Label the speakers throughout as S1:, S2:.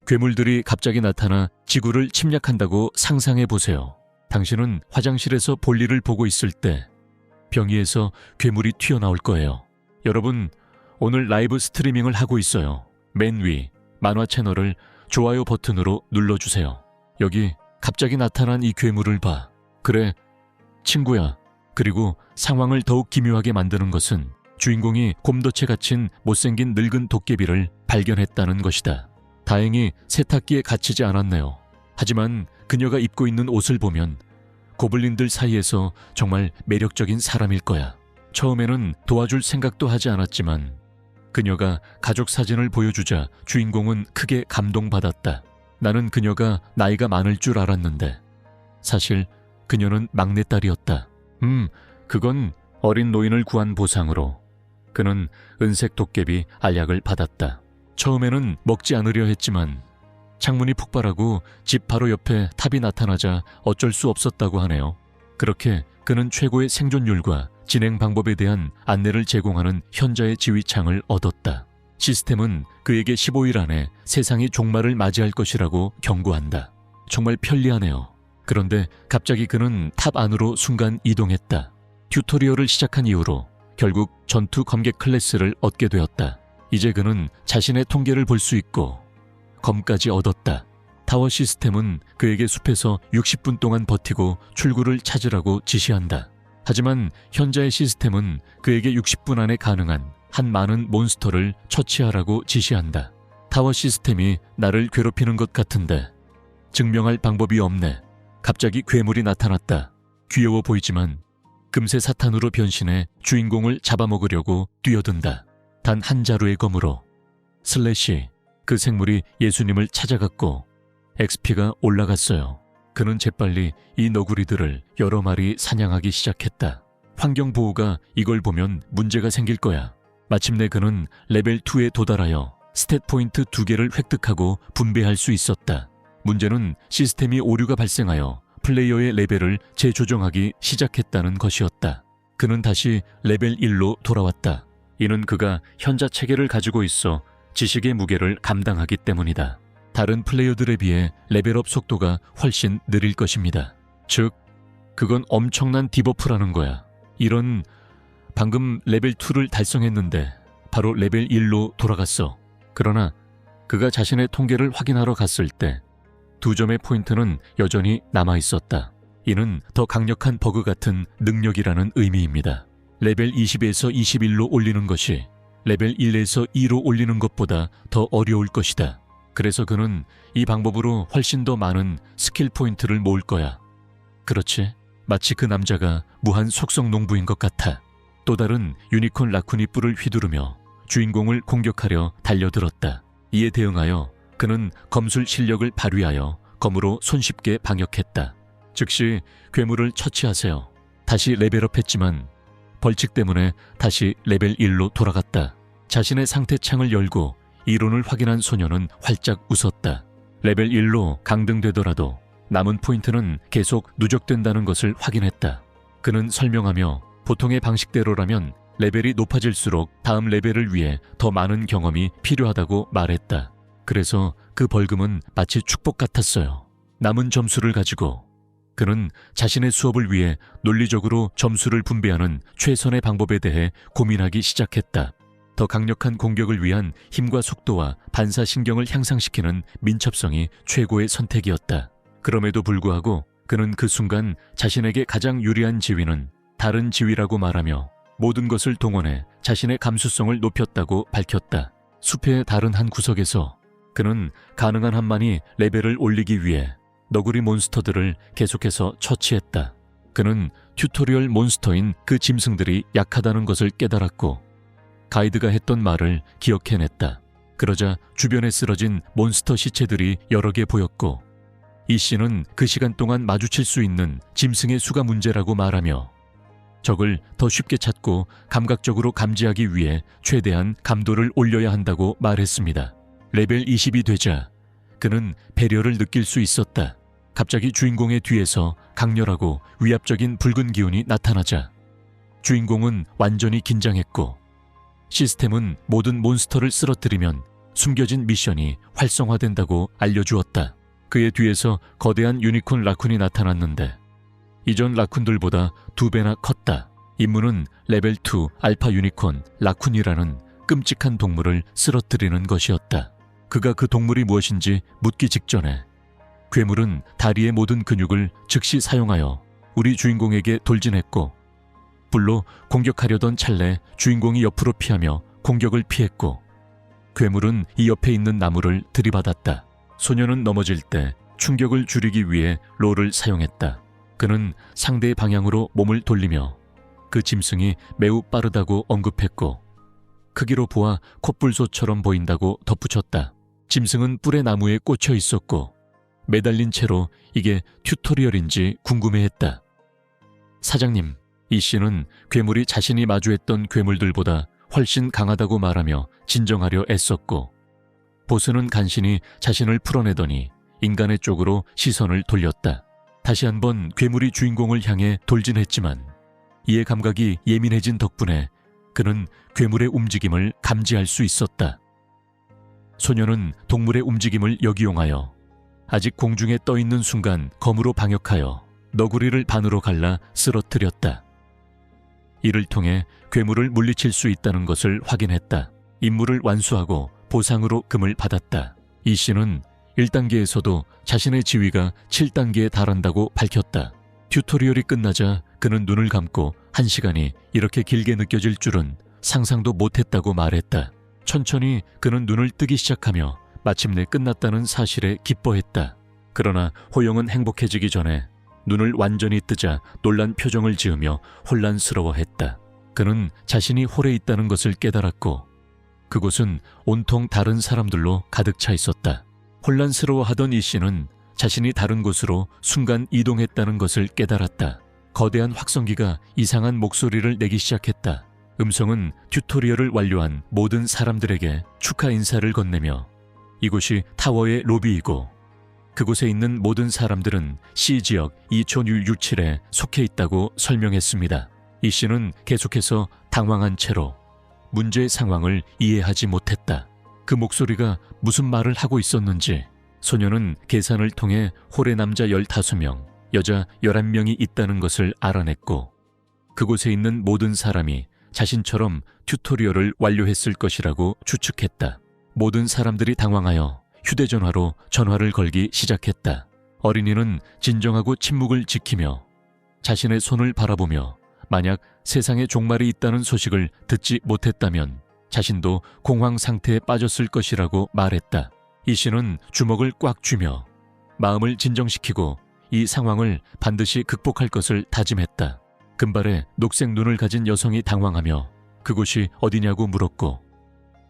S1: 괴물들이 갑자기 나타나 지구를 침략한다고 상상해 보세요. 당신은 화장실에서 볼일을 보고 있을 때 병이에서 괴물이 튀어나올 거예요. 여러분, 오늘 라이브 스트리밍을 하고 있어요. 맨 위 만화 채널을 좋아요 버튼으로 눌러주세요. 여기 갑자기 나타난 이 괴물을 봐. 그래, 친구야. 그리고 상황을 더욱 기묘하게 만드는 것은 주인공이 곰덫에 갇힌 못생긴 늙은 도깨비를 발견했다는 것이다. 다행히 세탁기에 갇히지 않았네요. 하지만 그녀가 입고 있는 옷을 보면 고블린들 사이에서 정말 매력적인 사람일 거야. 처음에는 도와줄 생각도 하지 않았지만 그녀가 가족 사진을 보여주자 주인공은 크게 감동받았다. 나는 그녀가 나이가 많을 줄 알았는데 사실 그녀는 막내딸이었다. 그건 어린 노인을 구한 보상으로 그는 은색 도깨비 알약을 받았다. 처음에는 먹지 않으려 했지만 창문이 폭발하고 집 바로 옆에 탑이 나타나자 어쩔 수 없었다고 하네요. 그렇게 그는 최고의 생존율과 진행 방법에 대한 안내를 제공하는 현자의 지휘창을 얻었다. 시스템은 그에게 15일 안에 세상이 종말을 맞이할 것이라고 경고한다. 정말 편리하네요. 그런데 갑자기 그는 탑 안으로 순간 이동했다. 튜토리얼을 시작한 이후로 결국 전투 검객 클래스를 얻게 되었다. 이제 그는 자신의 통계를 볼 수 있고 검까지 얻었다. 타워 시스템은 그에게 숲에서 60분 동안 버티고 출구를 찾으라고 지시한다. 하지만 현자의 시스템은 그에게 60분 안에 가능한 한 많은 몬스터를 처치하라고 지시한다. 타워 시스템이 나를 괴롭히는 것 같은데 증명할 방법이 없네. 갑자기 괴물이 나타났다. 귀여워 보이지만 금세 사탄으로 변신해 주인공을 잡아먹으려고 뛰어든다. 단 한 자루의 검으로. 슬래시, 그 생물이 예수님을 찾아갔고 XP가 올라갔어요. 그는 재빨리 이 너구리들을 여러 마리 사냥하기 시작했다. 환경보호가 이걸 보면 문제가 생길 거야. 마침내 그는 레벨 2에 도달하여 스탯 포인트 2개를 획득하고 분배할 수 있었다. 문제는 시스템이 오류가 발생하여 플레이어의 레벨을 재조정하기 시작했다는 것이었다. 그는 다시 레벨 1로 돌아왔다. 이는 그가 현자 체계를 가지고 있어 지식의 무게를 감당하기 때문이다. 다른 플레이어들에 비해 레벨업 속도가 훨씬 느릴 것입니다. 즉, 그건 엄청난 디버프라는 거야. 이런, 방금 레벨 2를 달성했는데 바로 레벨 1로 돌아갔어. 그러나 그가 자신의 통계를 확인하러 갔을 때 2점의 포인트는 여전히 남아있었다. 이는 더 강력한 버그 같은 능력이라는 의미입니다. 레벨 20에서 21로 올리는 것이 레벨 1에서 2로 올리는 것보다 더 어려울 것이다. 그래서 그는 이 방법으로 훨씬 더 많은 스킬 포인트를 모을 거야. 그렇지? 마치 그 남자가 무한 속성 농부인 것 같아. 또 다른 유니콘 라쿤이 뿔을 휘두르며 주인공을 공격하려 달려들었다. 이에 대응하여 그는 검술 실력을 발휘하여 검으로 손쉽게 방역했다. 즉시 괴물을 처치하세요. 다시 레벨업했지만 벌칙 때문에 다시 레벨 1로 돌아갔다. 자신의 상태 창을 열고 이론을 확인한 소녀는 활짝 웃었다. 레벨 1로 강등되더라도 남은 포인트는 계속 누적된다는 것을 확인했다. 그는 설명하며 보통의 방식대로라면 레벨이 높아질수록 다음 레벨을 위해 더 많은 경험이 필요하다고 말했다. 그래서 그 벌금은 마치 축복 같았어요. 남은 점수를 가지고 그는 자신의 수업을 위해 논리적으로 점수를 분배하는 최선의 방법에 대해 고민하기 시작했다. 더 강력한 공격을 위한 힘과 속도와 반사신경을 향상시키는 민첩성이 최고의 선택이었다. 그럼에도 불구하고 그는 그 순간 자신에게 가장 유리한 지위는 다른 지위라고 말하며 모든 것을 동원해 자신의 감수성을 높였다고 밝혔다. 숲의 다른 한 구석에서 그는 가능한 한 많이 레벨을 올리기 위해 너구리 몬스터들을 계속해서 처치했다. 그는 튜토리얼 몬스터인 그 짐승들이 약하다는 것을 깨달았고 가이드가 했던 말을 기억해냈다. 그러자 주변에 쓰러진 몬스터 시체들이 여러 개 보였고 이 씨는 그 시간 동안 마주칠 수 있는 짐승의 수가 문제라고 말하며 적을 더 쉽게 찾고 감각적으로 감지하기 위해 최대한 감도를 올려야 한다고 말했습니다. 레벨 20이 되자 그는 배려를 느낄 수 있었다. 갑자기 주인공의 뒤에서 강렬하고 위압적인 붉은 기운이 나타나자 주인공은 완전히 긴장했고 시스템은 모든 몬스터를 쓰러뜨리면 숨겨진 미션이 활성화된다고 알려주었다. 그의 뒤에서 거대한 유니콘 라쿤이 나타났는데 이전 라쿤들보다 2배나 컸다. 임무는 레벨 2 알파 유니콘 라쿤이라는 끔찍한 동물을 쓰러뜨리는 것이었다. 그가 그 동물이 무엇인지 묻기 직전에 괴물은 다리의 모든 근육을 즉시 사용하여 우리 주인공에게 돌진했고, 불로 공격하려던 찰나에 주인공이 옆으로 피하며 공격을 피했고, 괴물은 이 옆에 있는 나무를 들이받았다. 소녀는 넘어질 때 충격을 줄이기 위해 롤을 사용했다. 그는 상대의 방향으로 몸을 돌리며 그 짐승이 매우 빠르다고 언급했고, 크기로 보아 콧불소처럼 보인다고 덧붙였다. 짐승은 뿔의 나무에 꽂혀 있었고 매달린 채로 이게 튜토리얼인지 궁금해했다. 사장님, 이 씨는 괴물이 자신이 마주했던 괴물들보다 훨씬 강하다고 말하며 진정하려 애썼고, 보스는 간신히 자신을 풀어내더니 인간의 쪽으로 시선을 돌렸다. 다시 한번 괴물이 주인공을 향해 돌진했지만 이의 감각이 예민해진 덕분에 그는 괴물의 움직임을 감지할 수 있었다. 소녀는 동물의 움직임을 역이용하여 아직 공중에 떠 있는 순간 검으로 방역하여 너구리를 반으로 갈라 쓰러뜨렸다. 이를 통해 괴물을 물리칠 수 있다는 것을 확인했다. 임무를 완수하고 보상으로 금을 받았다. 이 씨는 1단계에서도 자신의 지위가 7단계에 달한다고 밝혔다. 튜토리얼이 끝나자 그는 눈을 감고 1시간이 이렇게 길게 느껴질 줄은 상상도 못했다고 말했다. 천천히 그는 눈을 뜨기 시작하며 마침내 끝났다는 사실에 기뻐했다. 그러나 호영은 행복해지기 전에 눈을 완전히 뜨자 놀란 표정을 지으며 혼란스러워했다. 그는 자신이 홀에 있다는 것을 깨달았고 그곳은 온통 다른 사람들로 가득 차 있었다. 혼란스러워하던 이 씨는 자신이 다른 곳으로 순간 이동했다는 것을 깨달았다. 거대한 확성기가 이상한 목소리를 내기 시작했다. 음성은 튜토리얼을 완료한 모든 사람들에게 축하 인사를 건네며 이곳이 타워의 로비이고 그곳에 있는 모든 사람들은 C지역 2067에 속해 있다고 설명했습니다. 이 씨는 계속해서 당황한 채로 문제의 상황을 이해하지 못했다. 그 목소리가 무슨 말을 하고 있었는지 소녀는 계산을 통해 홀에 남자 15명, 여자 11명이 있다는 것을 알아냈고 그곳에 있는 모든 사람이 자신처럼 튜토리얼을 완료했을 것이라고 추측했다. 모든 사람들이 당황하여 휴대전화로 전화를 걸기 시작했다. 어린이는 진정하고 침묵을 지키며 자신의 손을 바라보며 만약 세상에 종말이 있다는 소식을 듣지 못했다면 자신도 공황 상태에 빠졌을 것이라고 말했다. 이 씨는 주먹을 꽉 쥐며 마음을 진정시키고 이 상황을 반드시 극복할 것을 다짐했다. 금발에 녹색 눈을 가진 여성이 당황하며 그곳이 어디냐고 물었고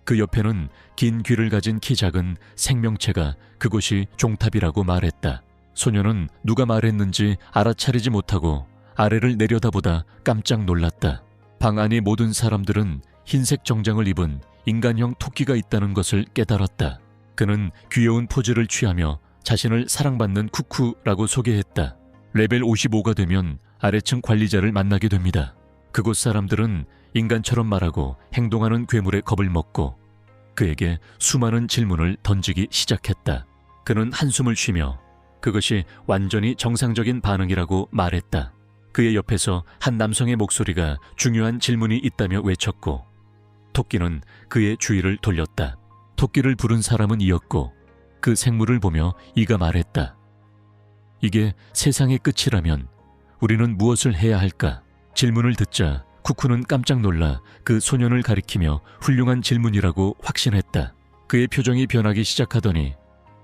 S1: 그 옆에는 긴 귀를 가진 키 작은 생명체가 그곳이 종탑이라고 말했다. 소녀는 누가 말했는지 알아차리지 못하고 아래를 내려다보다 깜짝 놀랐다. 방 안의 모든 사람들은 흰색 정장을 입은 인간형 토끼가 있다는 것을 깨달았다. 그는 귀여운 포즈를 취하며 자신을 사랑받는 쿠쿠라고 소개했다. 레벨 55가 되면 아래층 관리자를 만나게 됩니다. 그곳 사람들은 인간처럼 말하고 행동하는 괴물의 겁을 먹고 그에게 수많은 질문을 던지기 시작했다. 그는 한숨을 쉬며 그것이 완전히 정상적인 반응이라고 말했다. 그의 옆에서 한 남성의 목소리가 중요한 질문이 있다며 외쳤고 토끼는 그의 주의를 돌렸다. 토끼를 부른 사람은 이었고 그 생물을 보며 이가 말했다. 이게 세상의 끝이라면 우리는 무엇을 해야 할까? 질문을 듣자 쿠쿠는 깜짝 놀라 그 소년을 가리키며 훌륭한 질문이라고 확신했다. 그의 표정이 변하기 시작하더니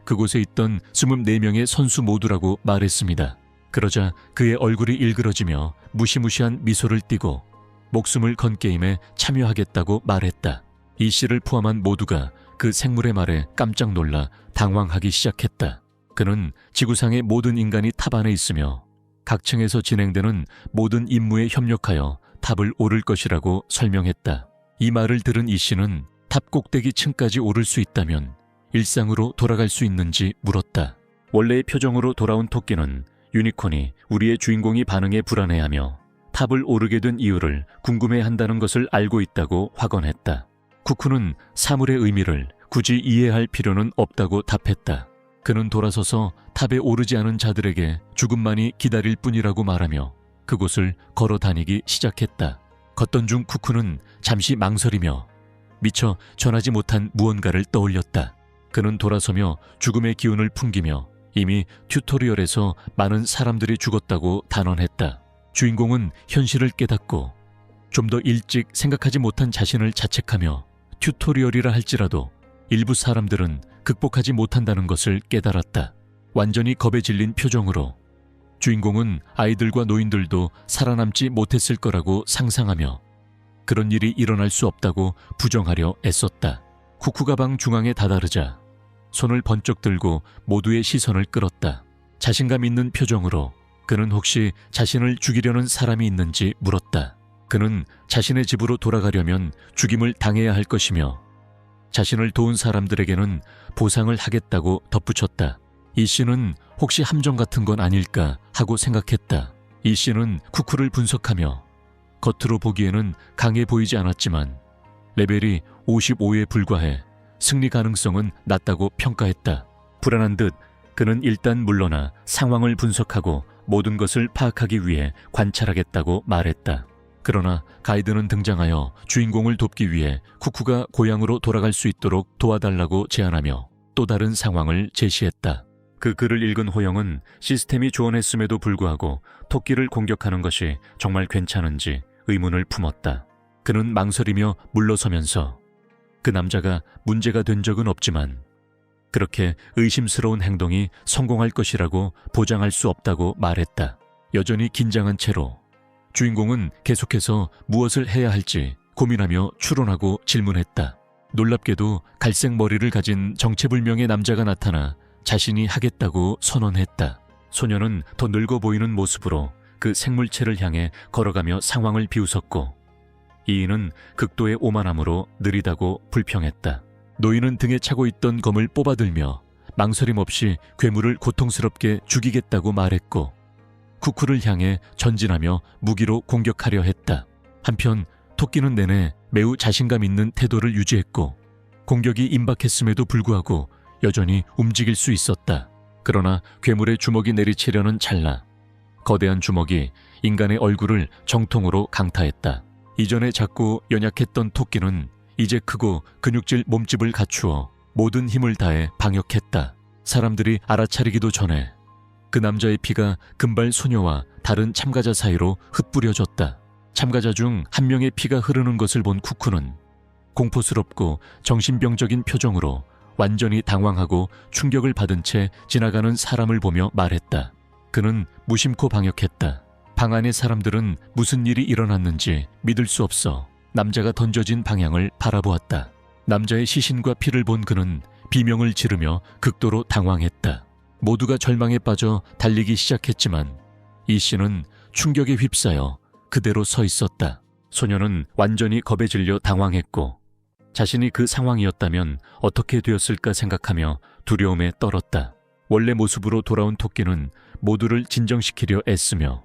S1: 그곳에 있던 24명의 선수 모두라고 말했습니다. 그러자 그의 얼굴이 일그러지며 무시무시한 미소를 띠고 목숨을 건 게임에 참여하겠다고 말했다. 이 씨를 포함한 모두가 그 생물의 말에 깜짝 놀라 당황하기 시작했다. 그는 지구상의 모든 인간이 탑 안에 있으며 각 층에서 진행되는 모든 임무에 협력하여 탑을 오를 것이라고 설명했다. 이 말을 들은 이 씨는 탑 꼭대기 층까지 오를 수 있다면 일상으로 돌아갈 수 있는지 물었다. 원래의 표정으로 돌아온 토끼는 유니콘이 우리의 주인공이 반응에 불안해하며 탑을 오르게 된 이유를 궁금해한다는 것을 알고 있다고 확언했다. 쿠쿠는 사물의 의미를 굳이 이해할 필요는 없다고 답했다. 그는 돌아서서 탑에 오르지 않은 자들에게 죽음만이 기다릴 뿐이라고 말하며 그곳을 걸어 다니기 시작했다. 걷던 중 쿠쿠는 잠시 망설이며 미처 전하지 못한 무언가를 떠올렸다. 그는 돌아서며 죽음의 기운을 풍기며 이미 튜토리얼에서 많은 사람들이 죽었다고 단언했다. 주인공은 현실을 깨닫고 좀 더 일찍 생각하지 못한 자신을 자책하며 튜토리얼이라 할지라도 일부 사람들은 극복하지 못한다는 것을 깨달았다. 완전히 겁에 질린 표정으로 주인공은 아이들과 노인들도 살아남지 못했을 거라고 상상하며 그런 일이 일어날 수 없다고 부정하려 애썼다. 쿠쿠가 방 중앙에 다다르자 손을 번쩍 들고 모두의 시선을 끌었다. 자신감 있는 표정으로 그는 혹시 자신을 죽이려는 사람이 있는지 물었다. 그는 자신의 집으로 돌아가려면 죽임을 당해야 할 것이며 자신을 도운 사람들에게는 보상을 하겠다고 덧붙였다. 이 씨는 혹시 함정 같은 건 아닐까 하고 생각했다. 이 씨는 쿠쿠를 분석하며 겉으로 보기에는 강해 보이지 않았지만 레벨이 55에 불과해 승리 가능성은 낮다고 평가했다. 불안한 듯 그는 일단 물러나 상황을 분석하고 모든 것을 파악하기 위해 관찰하겠다고 말했다. 그러나 가이드는 등장하여 주인공을 돕기 위해 쿠쿠가 고향으로 돌아갈 수 있도록 도와달라고 제안하며 또 다른 상황을 제시했다. 그 글을 읽은 호영은 시스템이 조언했음에도 불구하고 토끼를 공격하는 것이 정말 괜찮은지 의문을 품었다. 그는 망설이며 물러서면서 그 남자가 문제가 된 적은 없지만 그렇게 의심스러운 행동이 성공할 것이라고 보장할 수 없다고 말했다. 여전히 긴장한 채로 주인공은 계속해서 무엇을 해야 할지 고민하며 추론하고 질문했다. 놀랍게도 갈색 머리를 가진 정체불명의 남자가 나타나 자신이 하겠다고 선언했다. 소녀는 더 늙어 보이는 모습으로 그 생물체를 향해 걸어가며 상황을 비웃었고 이인은 극도의 오만함으로 느리다고 불평했다. 노인은 등에 차고 있던 검을 뽑아들며 망설임 없이 괴물을 고통스럽게 죽이겠다고 말했고 쿠쿠를 향해 전진하며 무기로 공격하려 했다. 한편 토끼는 내내 매우 자신감 있는 태도를 유지했고 공격이 임박했음에도 불구하고 여전히 움직일 수 있었다. 그러나 괴물의 주먹이 내리치려는 찰나 거대한 주먹이 인간의 얼굴을 정통으로 강타했다. 이전에 작고 연약했던 토끼는 이제 크고 근육질 몸집을 갖추어 모든 힘을 다해 방역했다. 사람들이 알아차리기도 전에 그 남자의 피가 금발 소녀와 다른 참가자 사이로 흩뿌려졌다. 참가자 중 한 명의 피가 흐르는 것을 본 쿠쿠는 공포스럽고 정신병적인 표정으로 완전히 당황하고 충격을 받은 채 지나가는 사람을 보며 말했다. 그는 무심코 방역했다. 방 안의 사람들은 무슨 일이 일어났는지 믿을 수 없어 남자가 던져진 방향을 바라보았다. 남자의 시신과 피를 본 그는 비명을 지르며 극도로 당황했다. 모두가 절망에 빠져 달리기 시작했지만 이 씨는 충격에 휩싸여 그대로 서 있었다. 소녀는 완전히 겁에 질려 당황했고 자신이 그 상황이었다면 어떻게 되었을까 생각하며 두려움에 떨었다. 원래 모습으로 돌아온 토끼는 모두를 진정시키려 애쓰며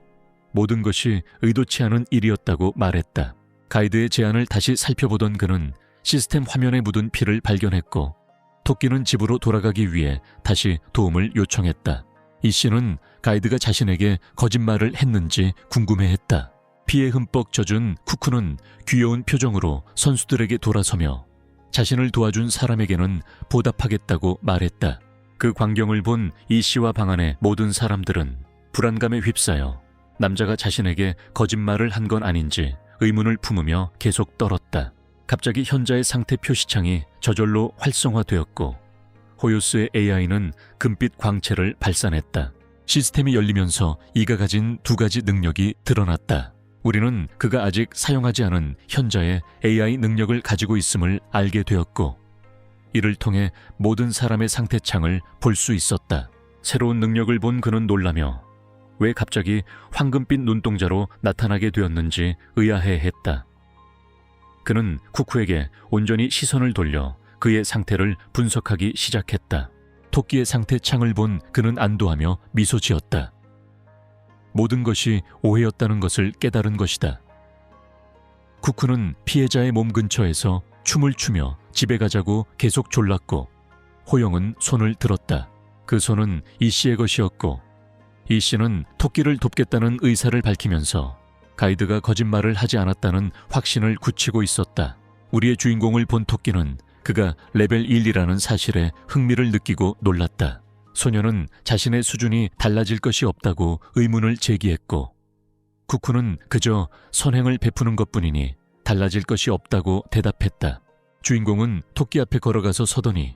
S1: 모든 것이 의도치 않은 일이었다고 말했다. 가이드의 제안을 다시 살펴보던 그는 시스템 화면에 묻은 피를 발견했고 토끼는 집으로 돌아가기 위해 다시 도움을 요청했다. 이 씨는 가이드가 자신에게 거짓말을 했는지 궁금해했다. 피에 흠뻑 젖은 쿠쿠는 귀여운 표정으로 선수들에게 돌아서며 자신을 도와준 사람에게는 보답하겠다고 말했다. 그 광경을 본 이 씨와 방 안의 모든 사람들은 불안감에 휩싸여 남자가 자신에게 거짓말을 한 건 아닌지 의문을 품으며 계속 떨었다. 갑자기 현자의 상태 표시창이 저절로 활성화되었고 호요스의 AI는 금빛 광채를 발산했다. 시스템이 열리면서 이가 가진 두 가지 능력이 드러났다. 우리는 그가 아직 사용하지 않은 현자의 AI 능력을 가지고 있음을 알게 되었고 이를 통해 모든 사람의 상태창을 볼 수 있었다. 새로운 능력을 본 그는 놀라며 왜 갑자기 황금빛 눈동자로 나타나게 되었는지 의아해했다. 그는 쿠쿠에게 온전히 시선을 돌려 그의 상태를 분석하기 시작했다. 토끼의 상태창을 본 그는 안도하며 미소 지었다. 모든 것이 오해였다는 것을 깨달은 것이다. 쿠쿠는 피해자의 몸 근처에서 춤을 추며 집에 가자고 계속 졸랐고 호영은 손을 들었다. 그 손은 이 씨의 것이었고 이 씨는 토끼를 돕겠다는 의사를 밝히면서 가이드가 거짓말을 하지 않았다는 확신을 굳히고 있었다. 우리의 주인공을 본 토끼는 그가 레벨 1이라는 사실에 흥미를 느끼고 놀랐다. 소녀는 자신의 수준이 달라질 것이 없다고 의문을 제기했고 쿠쿠는 그저 선행을 베푸는 것뿐이니 달라질 것이 없다고 대답했다. 주인공은 토끼 앞에 걸어가서 서더니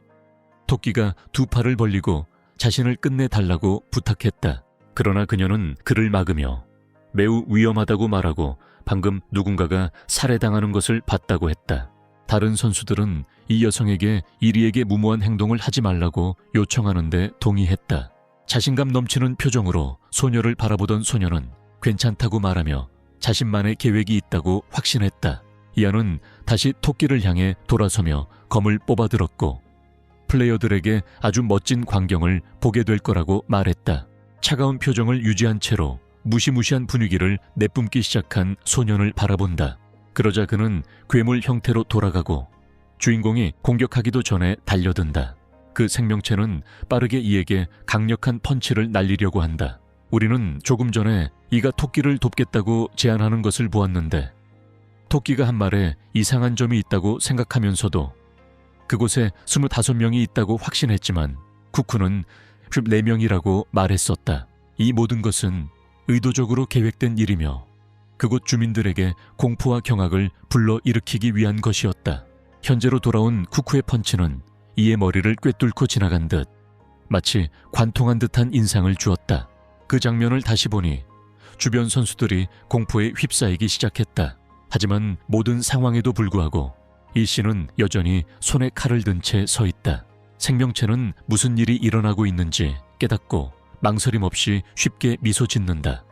S1: 토끼가 두 팔을 벌리고 자신을 끝내달라고 부탁했다. 그러나 그녀는 그를 막으며 매우 위험하다고 말하고 방금 누군가가 살해당하는 것을 봤다고 했다. 다른 선수들은 이 여성에게 이리에게 무모한 행동을 하지 말라고 요청하는데 동의했다. 자신감 넘치는 표정으로 소녀를 바라보던 소녀는 괜찮다고 말하며 자신만의 계획이 있다고 확신했다. 이안은 다시 토끼를 향해 돌아서며 검을 뽑아들었고 플레이어들에게 아주 멋진 광경을 보게 될 거라고 말했다. 차가운 표정을 유지한 채로 무시무시한 분위기를 내뿜기 시작한 소년을 바라본다. 그러자 그는 괴물 형태로 돌아가고 주인공이 공격하기도 전에 달려든다. 그 생명체는 빠르게 이에게 강력한 펀치를 날리려고 한다. 우리는 조금 전에 이가 토끼를 돕겠다고 제안하는 것을 보았는데 토끼가 한 말에 이상한 점이 있다고 생각하면서도 그곳에 25명이 있다고 확신했지만 쿠쿠는 14명이라고 말했었다. 이 모든 것은 의도적으로 계획된 일이며 그곳 주민들에게 공포와 경악을 불러일으키기 위한 것이었다. 현재로 돌아온 쿠쿠의 펀치는 이의 머리를 꿰뚫고 지나간 듯 마치 관통한 듯한 인상을 주었다. 그 장면을 다시 보니 주변 선수들이 공포에 휩싸이기 시작했다. 하지만 모든 상황에도 불구하고 이 씨는 여전히 손에 칼을 든 채 서 있다. 생명체는 무슨 일이 일어나고 있는지 깨닫고 망설임 없이 쉽게 미소 짓는다.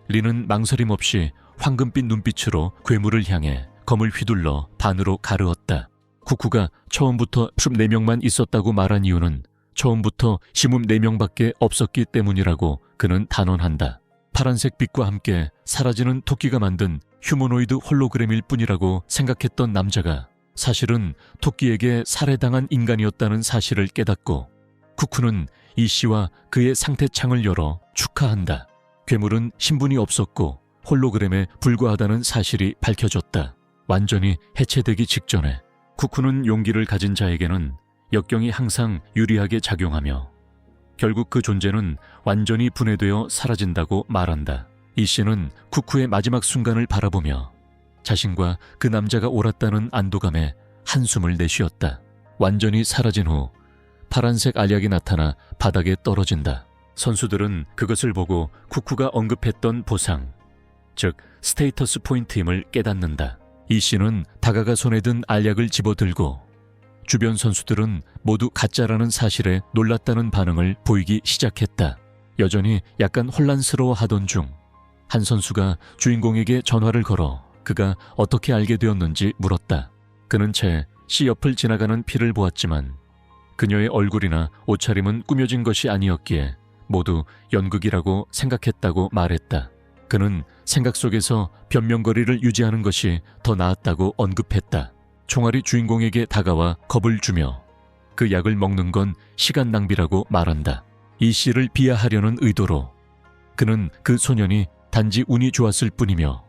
S1: 리는 망설임 없이 황금빛 눈빛으로 괴물을 향해 검을 휘둘러 반으로 가르었다. 쿠쿠가 처음부터 14명만 있었다고 말한 이유는 처음부터 24명밖에 없었기 때문이라고 그는 단언한다. 파란색 빛과 함께 사라지는 토끼가 만든 휴머노이드 홀로그램일 뿐이라고 생각했던 남자가 사실은 토끼에게 살해당한 인간이었다는 사실을 깨닫고 쿠쿠는 이 씨와 그의 상태창을 열어 축하한다. 괴물은 신분이 없었고 홀로그램에 불과하다는 사실이 밝혀졌다. 완전히 해체되기 직전에 쿠쿠는 용기를 가진 자에게는 역경이 항상 유리하게 작용하며 결국 그 존재는 완전히 분해되어 사라진다고 말한다. 이 씨는 쿠쿠의 마지막 순간을 바라보며 자신과 그 남자가 옳았다는 안도감에 한숨을 내쉬었다. 완전히 사라진 후 파란색 알약이 나타나 바닥에 떨어진다. 선수들은 그것을 보고 쿠쿠가 언급했던 보상, 즉 스테이터스 포인트임을 깨닫는다. 이 씨는 다가가 손에 든 알약을 집어들고 주변 선수들은 모두 가짜라는 사실에 놀랐다는 반응을 보이기 시작했다. 여전히 약간 혼란스러워하던 중 한 선수가 주인공에게 전화를 걸어 그가 어떻게 알게 되었는지 물었다. 그는 채 씨 옆을 지나가는 피를 보았지만 그녀의 얼굴이나 옷차림은 꾸며진 것이 아니었기에 모두 연극이라고 생각했다고 말했다. 그는 생각 속에서 변명거리를 유지하는 것이 더 나았다고 언급했다. 총알이 주인공에게 다가와 겁을 주며 그 약을 먹는 건 시간 낭비라고 말한다. 이 씨를 비하하려는 의도로 그는 그 소년이 단지 운이 좋았을 뿐이며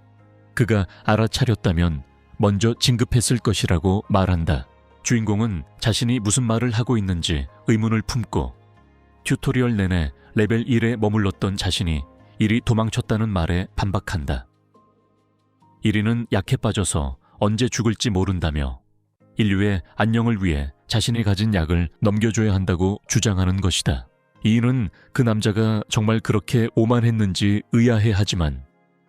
S1: 그가 알아차렸다면 먼저 진급했을 것이라고 말한다. 주인공은 자신이 무슨 말을 하고 있는지 의문을 품고 튜토리얼 내내 레벨 1에 머물렀던 자신이 이리 도망쳤다는 말에 반박한다. 이리는 약해 빠져서 언제 죽을지 모른다며 인류의 안녕을 위해 자신이 가진 약을 넘겨줘야 한다고 주장하는 것이다. 이인은 그 남자가 정말 그렇게 오만했는지 의아해하지만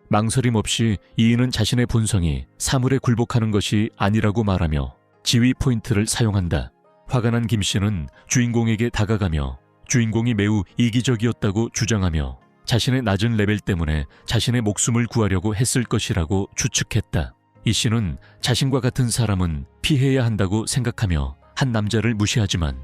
S1: 망설임 없이 이인은 자신의 본성이 사물에 굴복하는 것이 아니라고 말하며 지위 포인트를 사용한다. 화가 난 김 씨는 주인공에게 다가가며 주인공이 매우 이기적이었다고 주장하며 자신의 낮은 레벨 때문에 자신의 목숨을 구하려고 했을 것이라고 추측했다. 이 씨는 자신과 같은 사람은 피해야 한다고 생각하며 한 남자를 무시하지만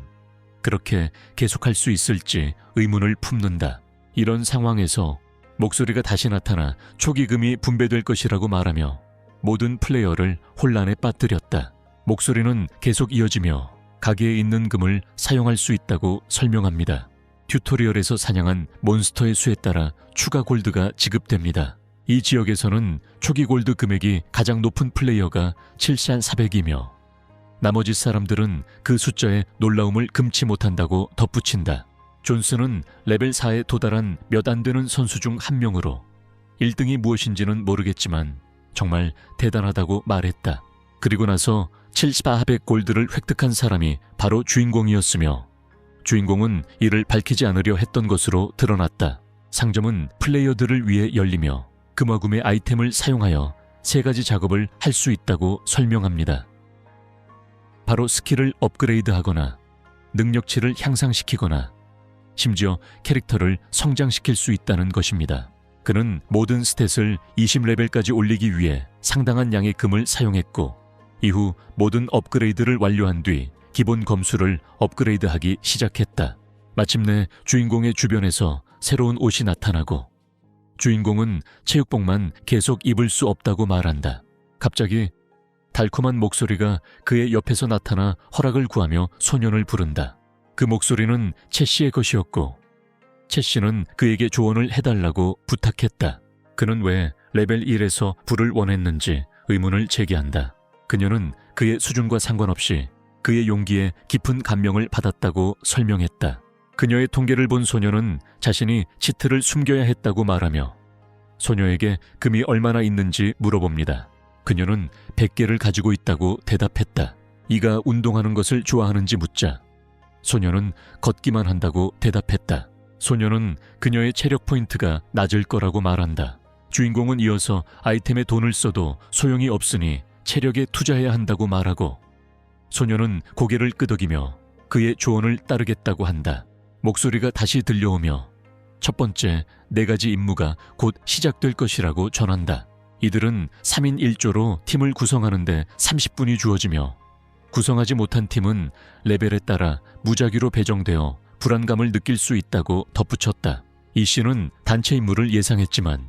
S1: 그렇게 계속할 수 있을지 의문을 품는다. 이런 상황에서 목소리가 다시 나타나 초기금이 분배될 것이라고 말하며 모든 플레이어를 혼란에 빠뜨렸다. 목소리는 계속 이어지며 가게에 있는 금을 사용할 수 있다고 설명합니다. 튜토리얼에서 사냥한 몬스터의 수에 따라 추가 골드가 지급됩니다. 이 지역에서는 초기 골드 금액이 가장 높은 플레이어가 7400이며 나머지 사람들은 그 숫자에 놀라움을 금치 못한다고 덧붙인다. 존스는 레벨 4에 도달한 몇 안 되는 선수 중 한 명으로 1등이 무엇인지는 모르겠지만 정말 대단하다고 말했다. 그리고 나서 7400 골드를 획득한 사람이 바로 주인공이었으며 주인공은 이를 밝히지 않으려 했던 것으로 드러났다. 상점은 플레이어들을 위해 열리며 금화금의 아이템을 사용하여 3가지 작업을 할 수 있다고 설명합니다. 바로 스킬을 업그레이드하거나 능력치를 향상시키거나 심지어 캐릭터를 성장시킬 수 있다는 것입니다. 그는 모든 스탯을 20레벨까지 올리기 위해 상당한 양의 금을 사용했고 이후 모든 업그레이드를 완료한 뒤 기본 검수를 업그레이드하기 시작했다. 마침내 주인공의 주변에서 새로운 옷이 나타나고 주인공은 체육복만 계속 입을 수 없다고 말한다. 갑자기 달콤한 목소리가 그의 옆에서 나타나 허락을 구하며 소년을 부른다. 그 목소리는 채씨의 것이었고 채씨는 그에게 조언을 해달라고 부탁했다. 그는 왜 레벨 1에서 불을 원했는지 의문을 제기한다. 그녀는 그의 수준과 상관없이 그의 용기에 깊은 감명을 받았다고 설명했다. 그녀의 통계를 본 소녀는 자신이 치트를 숨겨야 했다고 말하며 소녀에게 금이 얼마나 있는지 물어봅니다. 그녀는 100개를 가지고 있다고 대답했다. 이가 운동하는 것을 좋아하는지 묻자 소녀는 걷기만 한다고 대답했다. 소녀는 그녀의 체력 포인트가 낮을 거라고 말한다. 주인공은 이어서 아이템에 돈을 써도 소용이 없으니 체력에 투자해야 한다고 말하고 소녀는 고개를 끄덕이며 그의 조언을 따르겠다고 한다. 목소리가 다시 들려오며 첫 번째 4가지 임무가 곧 시작될 것이라고 전한다. 이들은 3인 1조로 팀을 구성하는데 30분이 주어지며 구성하지 못한 팀은 레벨에 따라 무작위로 배정되어 불안감을 느낄 수 있다고 덧붙였다. 이 씨는 단체 임무를 예상했지만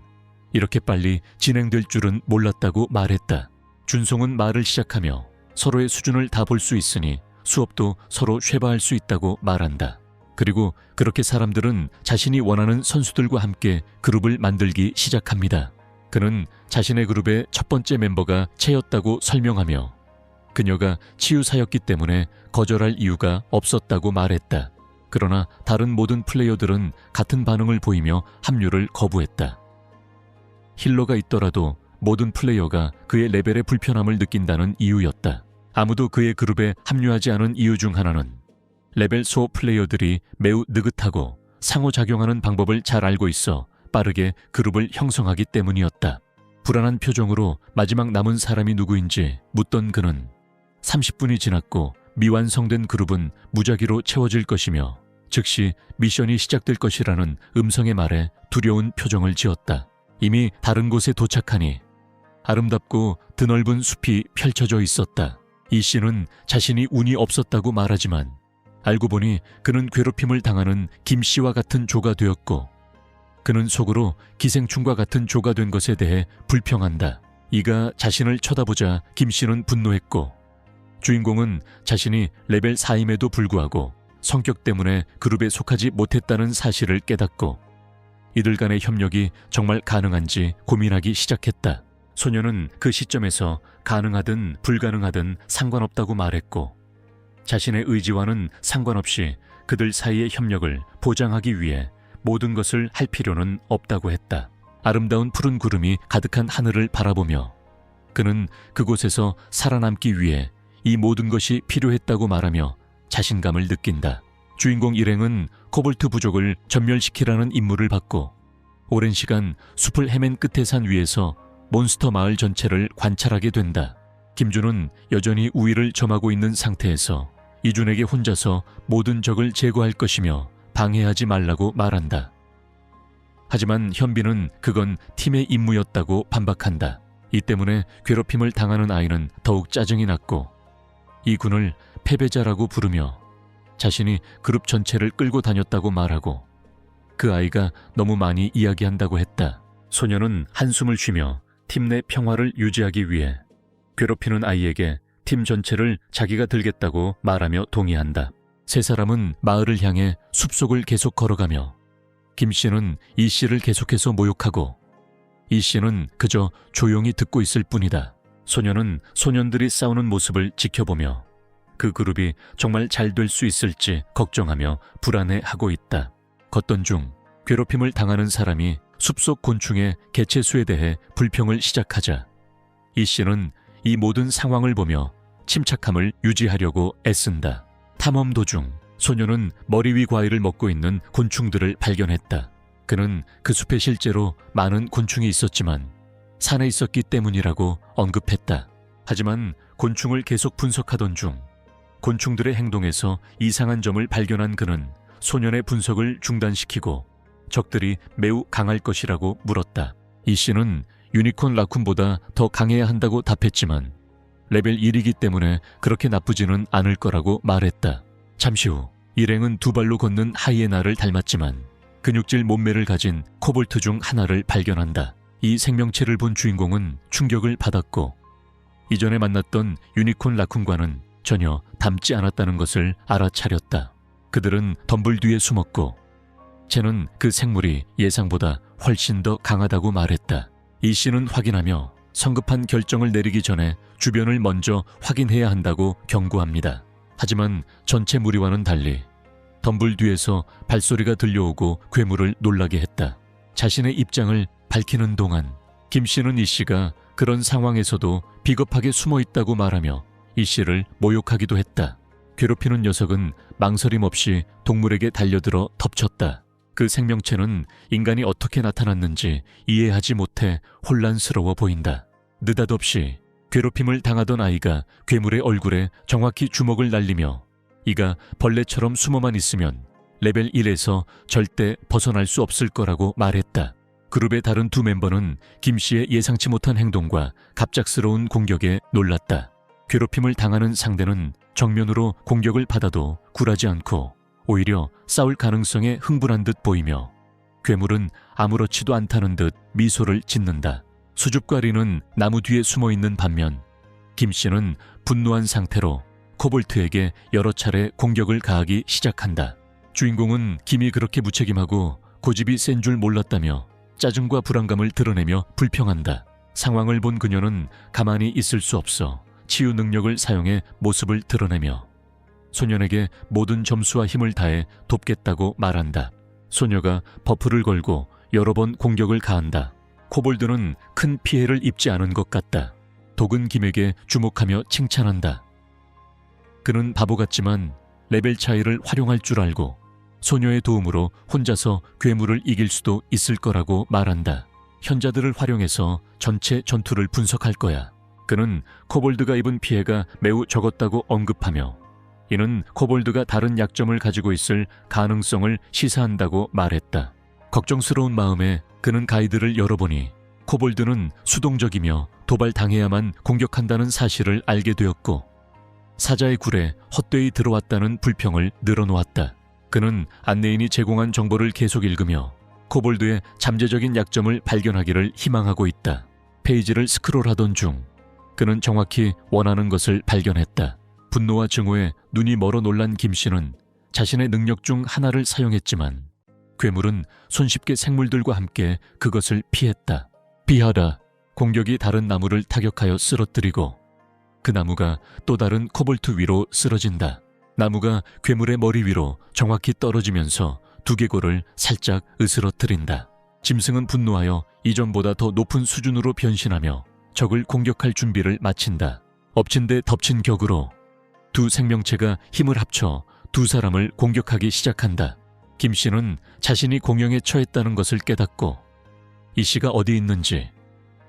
S1: 이렇게 빨리 진행될 줄은 몰랐다고 말했다. 준송은 말을 시작하며 서로의 수준을 다 볼 수 있으니 수업도 서로 쉐바할 수 있다고 말한다. 그리고 그렇게 사람들은 자신이 원하는 선수들과 함께 그룹을 만들기 시작합니다. 그는 자신의 그룹의 첫 번째 멤버가 채였다고 설명하며 그녀가 치유사였기 때문에 거절할 이유가 없었다고 말했다. 그러나 다른 모든 플레이어들은 같은 반응을 보이며 합류를 거부했다. 힐러가 있더라도 모든 플레이어가 그의 레벨의 불편함을 느낀다는 이유였다. 아무도 그의 그룹에 합류하지 않은 이유 중 하나는 레벨 소 플레이어들이 매우 느긋하고 상호작용하는 방법을 잘 알고 있어 빠르게 그룹을 형성하기 때문이었다. 불안한 표정으로 마지막 남은 사람이 누구인지 묻던 그는 30분이 지났고 미완성된 그룹은 무작위로 채워질 것이며 즉시 미션이 시작될 것이라는 음성의 말에 두려운 표정을 지었다. 이미 다른 곳에 도착하니 아름답고 드넓은 숲이 펼쳐져 있었다. 이 씨는 자신이 운이 없었다고 말하지만 알고 보니 그는 괴롭힘을 당하는 김 씨와 같은 조가 되었고 그는 속으로 기생충과 같은 조가 된 것에 대해 불평한다. 이가 자신을 쳐다보자 김 씨는 분노했고 주인공은 자신이 레벨 4임에도 불구하고 성격 때문에 그룹에 속하지 못했다는 사실을 깨닫고 이들 간의 협력이 정말 가능한지 고민하기 시작했다. 소녀는 그 시점에서 가능하든 불가능하든 상관없다고 말했고 자신의 의지와는 상관없이 그들 사이의 협력을 보장하기 위해 모든 것을 할 필요는 없다고 했다. 아름다운 푸른 구름이 가득한 하늘을 바라보며 그는 그곳에서 살아남기 위해 이 모든 것이 필요했다고 말하며 자신감을 느낀다. 주인공 일행은 코볼트 부족을 전멸시키라는 임무를 받고 오랜 시간 숲을 헤맨 끝에 산 위에서 몬스터 마을 전체를 관찰하게 된다. 김준은 여전히 우위를 점하고 있는 상태에서 이준에게 혼자서 모든 적을 제거할 것이며 방해하지 말라고 말한다. 하지만 현빈은 그건 팀의 임무였다고 반박한다. 이 때문에 괴롭힘을 당하는 아이는 더욱 짜증이 났고 이 군을 패배자라고 부르며 자신이 그룹 전체를 끌고 다녔다고 말하고 그 아이가 너무 많이 이야기한다고 했다. 소녀는 한숨을 쉬며 팀 내 평화를 유지하기 위해 괴롭히는 아이에게 팀 전체를 자기가 들겠다고 말하며 동의한다. 세 사람은 마을을 향해 숲속을 계속 걸어가며 김 씨는 이 씨를 계속해서 모욕하고 이 씨는 그저 조용히 듣고 있을 뿐이다. 소녀는 소년들이 싸우는 모습을 지켜보며 그 그룹이 정말 잘 될 수 있을지 걱정하며 불안해하고 있다. 걷던 중 괴롭힘을 당하는 사람이 숲속 곤충의 개체수에 대해 불평을 시작하자 이 씨는 이 모든 상황을 보며 침착함을 유지하려고 애쓴다. 탐험 도중 소녀는 머리 위 과일을 먹고 있는 곤충들을 발견했다. 그는 그 숲에 실제로 많은 곤충이 있었지만 산에 있었기 때문이라고 언급했다. 하지만 곤충을 계속 분석하던 중 곤충들의 행동에서 이상한 점을 발견한 그는 소년의 분석을 중단시키고 적들이 매우 강할 것이라고 물었다. 이 씨는 유니콘 라쿤보다 더 강해야 한다고 답했지만 레벨 1이기 때문에 그렇게 나쁘지는 않을 거라고 말했다. 잠시 후 일행은 두 발로 걷는 하이에나를 닮았지만 근육질 몸매를 가진 코볼트 중 하나를 발견한다. 이 생명체를 본 주인공은 충격을 받았고 이전에 만났던 유니콘 라쿤과는 전혀 닮지 않았다는 것을 알아차렸다. 그들은 덤불 뒤에 숨었고 쟤는 그 생물이 예상보다 훨씬 더 강하다고 말했다. 이 씨는 확인하며 성급한 결정을 내리기 전에 주변을 먼저 확인해야 한다고 경고합니다. 하지만 전체 무리와는 달리 덤불 뒤에서 발소리가 들려오고 괴물을 놀라게 했다. 자신의 입장을 밝히는 동안 김 씨는 이 씨가 그런 상황에서도 비겁하게 숨어 있다고 말하며 이 씨를 모욕하기도 했다. 괴롭히는 녀석은 망설임 없이 동물에게 달려들어 덮쳤다. 그 생명체는 인간이 어떻게 나타났는지 이해하지 못해 혼란스러워 보인다. 느닷없이 괴롭힘을 당하던 아이가 괴물의 얼굴에 정확히 주먹을 날리며 이가 벌레처럼 숨어만 있으면 레벨 1에서 절대 벗어날 수 없을 거라고 말했다. 그룹의 다른 두 멤버는 김 씨의 예상치 못한 행동과 갑작스러운 공격에 놀랐다. 괴롭힘을 당하는 상대는 정면으로 공격을 받아도 굴하지 않고 오히려 싸울 가능성에 흥분한 듯 보이며 괴물은 아무렇지도 않다는 듯 미소를 짓는다. 수줍과 리는 나무 뒤에 숨어 있는 반면 김 씨는 분노한 상태로 코볼트에게 여러 차례 공격을 가하기 시작한다. 주인공은 김이 그렇게 무책임하고 고집이 센 줄 몰랐다며 짜증과 불안감을 드러내며 불평한다. 상황을 본 그녀는 가만히 있을 수 없어 치유 능력을 사용해 모습을 드러내며 소년에게 모든 점수와 힘을 다해 돕겠다고 말한다. 소녀가 버프를 걸고 여러 번 공격을 가한다. 코볼드는 큰 피해를 입지 않은 것 같다. 독은 김에게 주목하며 칭찬한다. 그는 바보 같지만 레벨 차이를 활용할 줄 알고 소녀의 도움으로 혼자서 괴물을 이길 수도 있을 거라고 말한다. 현자들을 활용해서 전체 전투를 분석할 거야. 그는 코볼드가 입은 피해가 매우 적었다고 언급하며 이는 코볼드가 다른 약점을 가지고 있을 가능성을 시사한다고 말했다. 걱정스러운 마음에 그는 가이드를 열어보니 코볼드는 수동적이며 도발당해야만 공격한다는 사실을 알게 되었고 사자의 굴에 헛되이 들어왔다는 불평을 늘어놓았다. 그는 안내인이 제공한 정보를 계속 읽으며 코볼드의 잠재적인 약점을 발견하기를 희망하고 있다. 페이지를 스크롤하던 중 그는 정확히 원하는 것을 발견했다. 분노와 증오에 눈이 멀어 놀란 김 씨는 자신의 능력 중 하나를 사용했지만 괴물은 손쉽게 생물들과 함께 그것을 피했다. 피하다. 공격이 다른 나무를 타격하여 쓰러뜨리고 그 나무가 또 다른 코볼트 위로 쓰러진다. 나무가 괴물의 머리 위로 정확히 떨어지면서 두개골을 살짝 으스러뜨린다. 짐승은 분노하여 이전보다 더 높은 수준으로 변신하며 적을 공격할 준비를 마친다. 엎친 데 덮친 격으로 두 생명체가 힘을 합쳐 두 사람을 공격하기 시작한다. 김 씨는 자신이 공영에 처했다는 것을 깨닫고 이 씨가 어디 있는지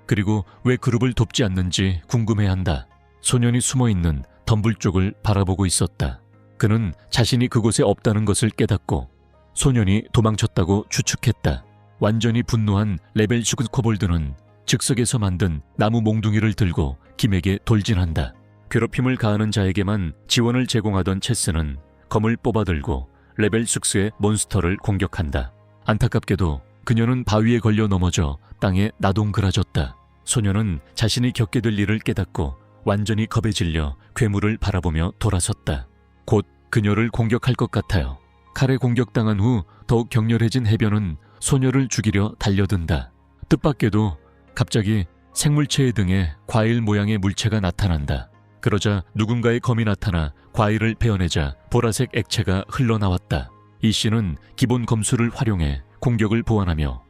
S1: 그리고 왜 그룹을 돕지 않는지 궁금해한다. 소년이 숨어있는 덤불 쪽을 바라보고 있었다. 그는 자신이 그곳에 없다는 것을 깨닫고 소년이 도망쳤다고 추측했다. 완전히 분노한 레벨 19 코볼드는 즉석에서 만든 나무 몽둥이를 들고 김에게 돌진한다. 괴롭힘을 가하는 자에게만 지원을 제공하던 체스는 검을 뽑아들고 레벨 6의 몬스터를 공격한다. 안타깝게도 그녀는 바위에 걸려 넘어져 땅에 나동그라졌다. 소녀는 자신이 겪게 될 일을 깨닫고 완전히 겁에 질려 괴물을 바라보며 돌아섰다. 곧 그녀를 공격할 것 같아요. 칼에 공격당한 후 더욱 격렬해진 해변은 소녀를 죽이려 달려든다. 뜻밖에도 갑자기 생물체의 등에 과일 모양의 물체가 나타난다. 그러자 누군가의 검이 나타나 과일을 베어내자 보라색 액체가 흘러나왔다. 이 씨는 기본 검수를 활용해 공격을 보완하며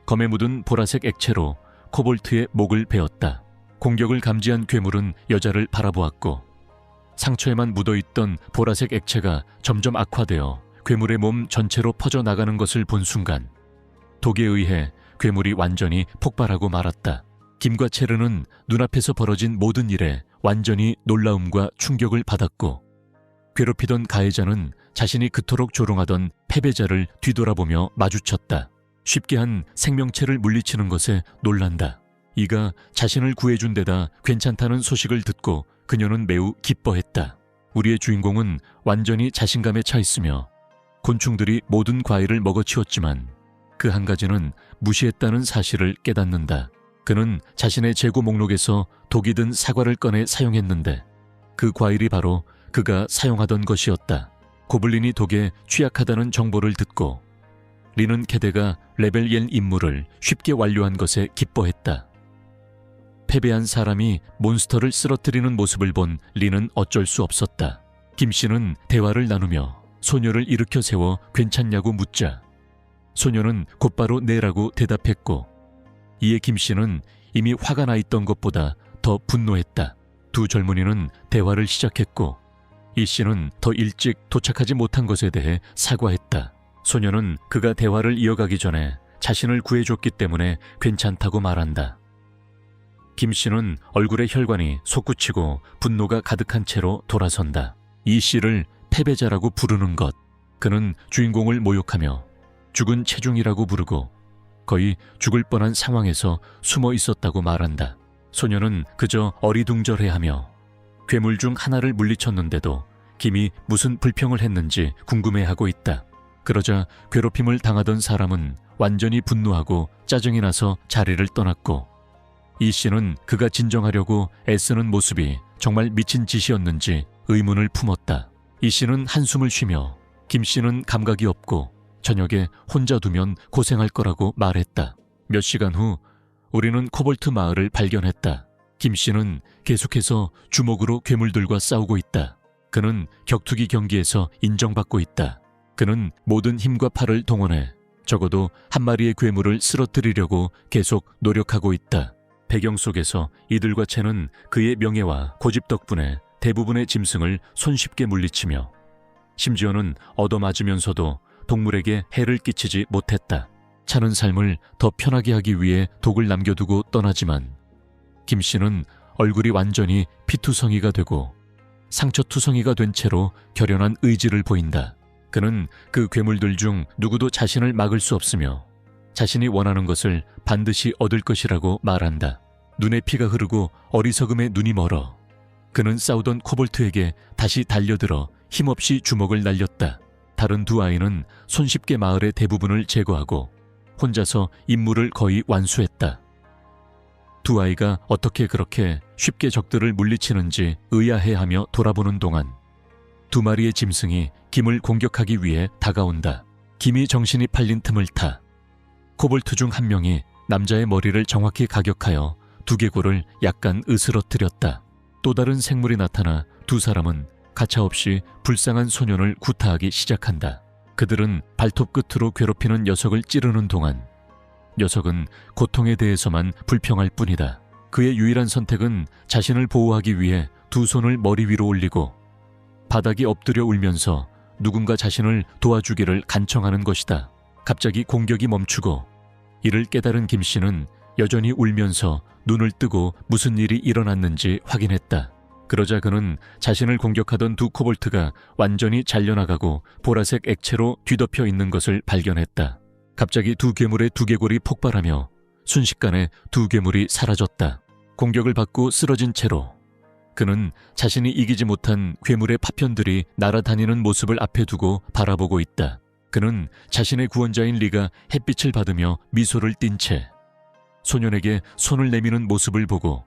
S1: 검에 묻은 보라색 액체로 코볼트의 목을 베었다. 공격을 감지한 괴물은 여자를 바라보았고 상처에만 묻어있던 보라색 액체가 점점 악화되어 괴물의 몸 전체로 퍼져나가는 것을 본 순간 독에 의해 괴물이 완전히 폭발하고 말았다. 김과 체르는 눈앞에서 벌어진 모든 일에 완전히 놀라움과 충격을 받았고 괴롭히던 가해자는 자신이 그토록 조롱하던 패배자를 뒤돌아보며 마주쳤다. 쉽게 한 생명체를 물리치는 것에 놀란다. 이가 자신을 구해준 데다 괜찮다는 소식을 듣고 그녀는 매우 기뻐했다. 우리의 주인공은 완전히 자신감에 차 있으며 곤충들이 모든 과일을 먹어치웠지만 그 한 가지는 무시했다는 사실을 깨닫는다. 그는 자신의 재고 목록에서 독이 든 사과를 꺼내 사용했는데 그 과일이 바로 그가 사용하던 것이었다. 고블린이 독에 취약하다는 정보를 듣고 리는 캐데가 레벨 1 임무를 쉽게 완료한 것에 기뻐했다. 패배한 사람이 몬스터를 쓰러뜨리는 모습을 본 리는 어쩔 수 없었다. 김 씨는 대화를 나누며 소녀를 일으켜 세워 괜찮냐고 묻자 소녀는 곧바로 네라고 대답했고 이에 김 씨는 이미 화가 나 있던 것보다 더 분노했다. 두 젊은이는 대화를 시작했고 이 씨는 더 일찍 도착하지 못한 것에 대해 사과했다. 소녀는 그가 대화를 이어가기 전에 자신을 구해줬기 때문에 괜찮다고 말한다. 김 씨는 얼굴의 혈관이 솟구치고 분노가 가득한 채로 돌아선다. 이 씨를 패배자라고 부르는 것, 그는 주인공을 모욕하며 죽은 체중이라고 부르고 거의 죽을 뻔한 상황에서 숨어 있었다고 말한다. 소녀는 그저 어리둥절해하며 괴물 중 하나를 물리쳤는데도 김이 무슨 불평을 했는지 궁금해하고 있다. 그러자 괴롭힘을 당하던 사람은 완전히 분노하고 짜증이 나서 자리를 떠났고 이 씨는 그가 진정하려고 애쓰는 모습이 정말 미친 짓이었는지 의문을 품었다. 이 씨는 한숨을 쉬며 김 씨는 감각이 없고 저녁에 혼자 두면 고생할 거라고 말했다. 몇 시간 후 우리는 코볼트 마을을 발견했다. 김 씨는 계속해서 주먹으로 괴물들과 싸우고 있다. 그는 격투기 경기에서 인정받고 있다. 그는 모든 힘과 팔을 동원해 적어도 한 마리의 괴물을 쓰러뜨리려고 계속 노력하고 있다. 배경 속에서 이들과 채는 그의 명예와 고집 덕분에 대부분의 짐승을 손쉽게 물리치며 심지어는 얻어맞으면서도 동물에게 해를 끼치지 못했다. 차는 삶을 더 편하게 하기 위해 독을 남겨두고 떠나지만 김 씨는 얼굴이 완전히 피투성이가 되고 상처투성이가 된 채로 결연한 의지를 보인다. 그는 그 괴물들 중 누구도 자신을 막을 수 없으며 자신이 원하는 것을 반드시 얻을 것이라고 말한다. 눈에 피가 흐르고 어리석음에 눈이 멀어 그는 싸우던 코볼트에게 다시 달려들어 힘없이 주먹을 날렸다. 다른 두 아이는 손쉽게 마을의 대부분을 제거하고 혼자서 임무를 거의 완수했다. 두 아이가 어떻게 그렇게 쉽게 적들을 물리치는지 의아해하며 돌아보는 동안 두 마리의 짐승이 김을 공격하기 위해 다가온다. 김이 정신이 팔린 틈을 타 코볼트 중 한 명이 남자의 머리를 정확히 가격하여 두개골을 약간 으스러뜨렸다. 또 다른 생물이 나타나 두 사람은 가차없이 불쌍한 소년을 구타하기 시작한다. 그들은 발톱 끝으로 괴롭히는 녀석을 찌르는 동안 녀석은 고통에 대해서만 불평할 뿐이다. 그의 유일한 선택은 자신을 보호하기 위해 두 손을 머리 위로 올리고 바닥에 엎드려 울면서 누군가 자신을 도와주기를 간청하는 것이다. 갑자기 공격이 멈추고 이를 깨달은 김 씨는 여전히 울면서 눈을 뜨고 무슨 일이 일어났는지 확인했다. 그러자 그는 자신을 공격하던 두 코볼트가 완전히 잘려나가고 보라색 액체로 뒤덮여 있는 것을 발견했다. 갑자기 두 괴물의 두개골이 폭발하며 순식간에 두 괴물이 사라졌다. 공격을 받고 쓰러진 채로 그는 자신이 이기지 못한 괴물의 파편들이 날아다니는 모습을 앞에 두고 바라보고 있다. 그는 자신의 구원자인 리가 햇빛을 받으며 미소를 띤 채 소년에게 손을 내미는 모습을 보고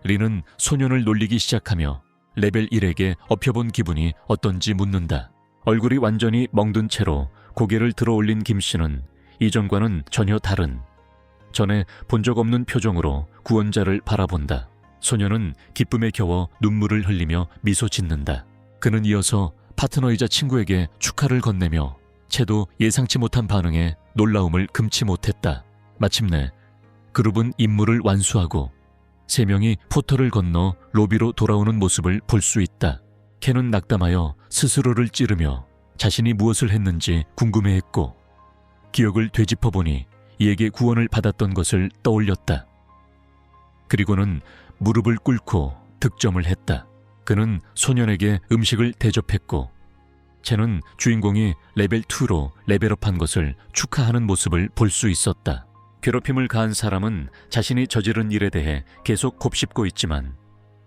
S1: 리는 소년을 놀리기 시작하며 레벨 1에게 엎혀본 기분이 어떤지 묻는다. 얼굴이 완전히 멍든 채로 고개를 들어 올린 김 씨는 이전과는 전혀 다른, 전에 본 적 없는 표정으로 구원자를 바라본다. 소년은 기쁨에 겨워 눈물을 흘리며 미소 짓는다. 그는 이어서 파트너이자 친구에게 축하를 건네며 채도 예상치 못한 반응에 놀라움을 금치 못했다. 마침내 그룹은 임무를 완수하고 3명이 포털을 건너 로비로 돌아오는 모습을 볼 수 있다. 켄은 낙담하여 스스로를 찌르며 자신이 무엇을 했는지 궁금해했고 기억을 되짚어보니 이에게 구원을 받았던 것을 떠올렸다. 그리고는 무릎을 꿇고 득점을 했다. 그는 소년에게 음식을 대접했고 첸은 주인공이 레벨 2로 레벨업한 것을 축하하는 모습을 볼 수 있었다. 괴롭힘을 가한 사람은 자신이 저지른 일에 대해 계속 곱씹고 있지만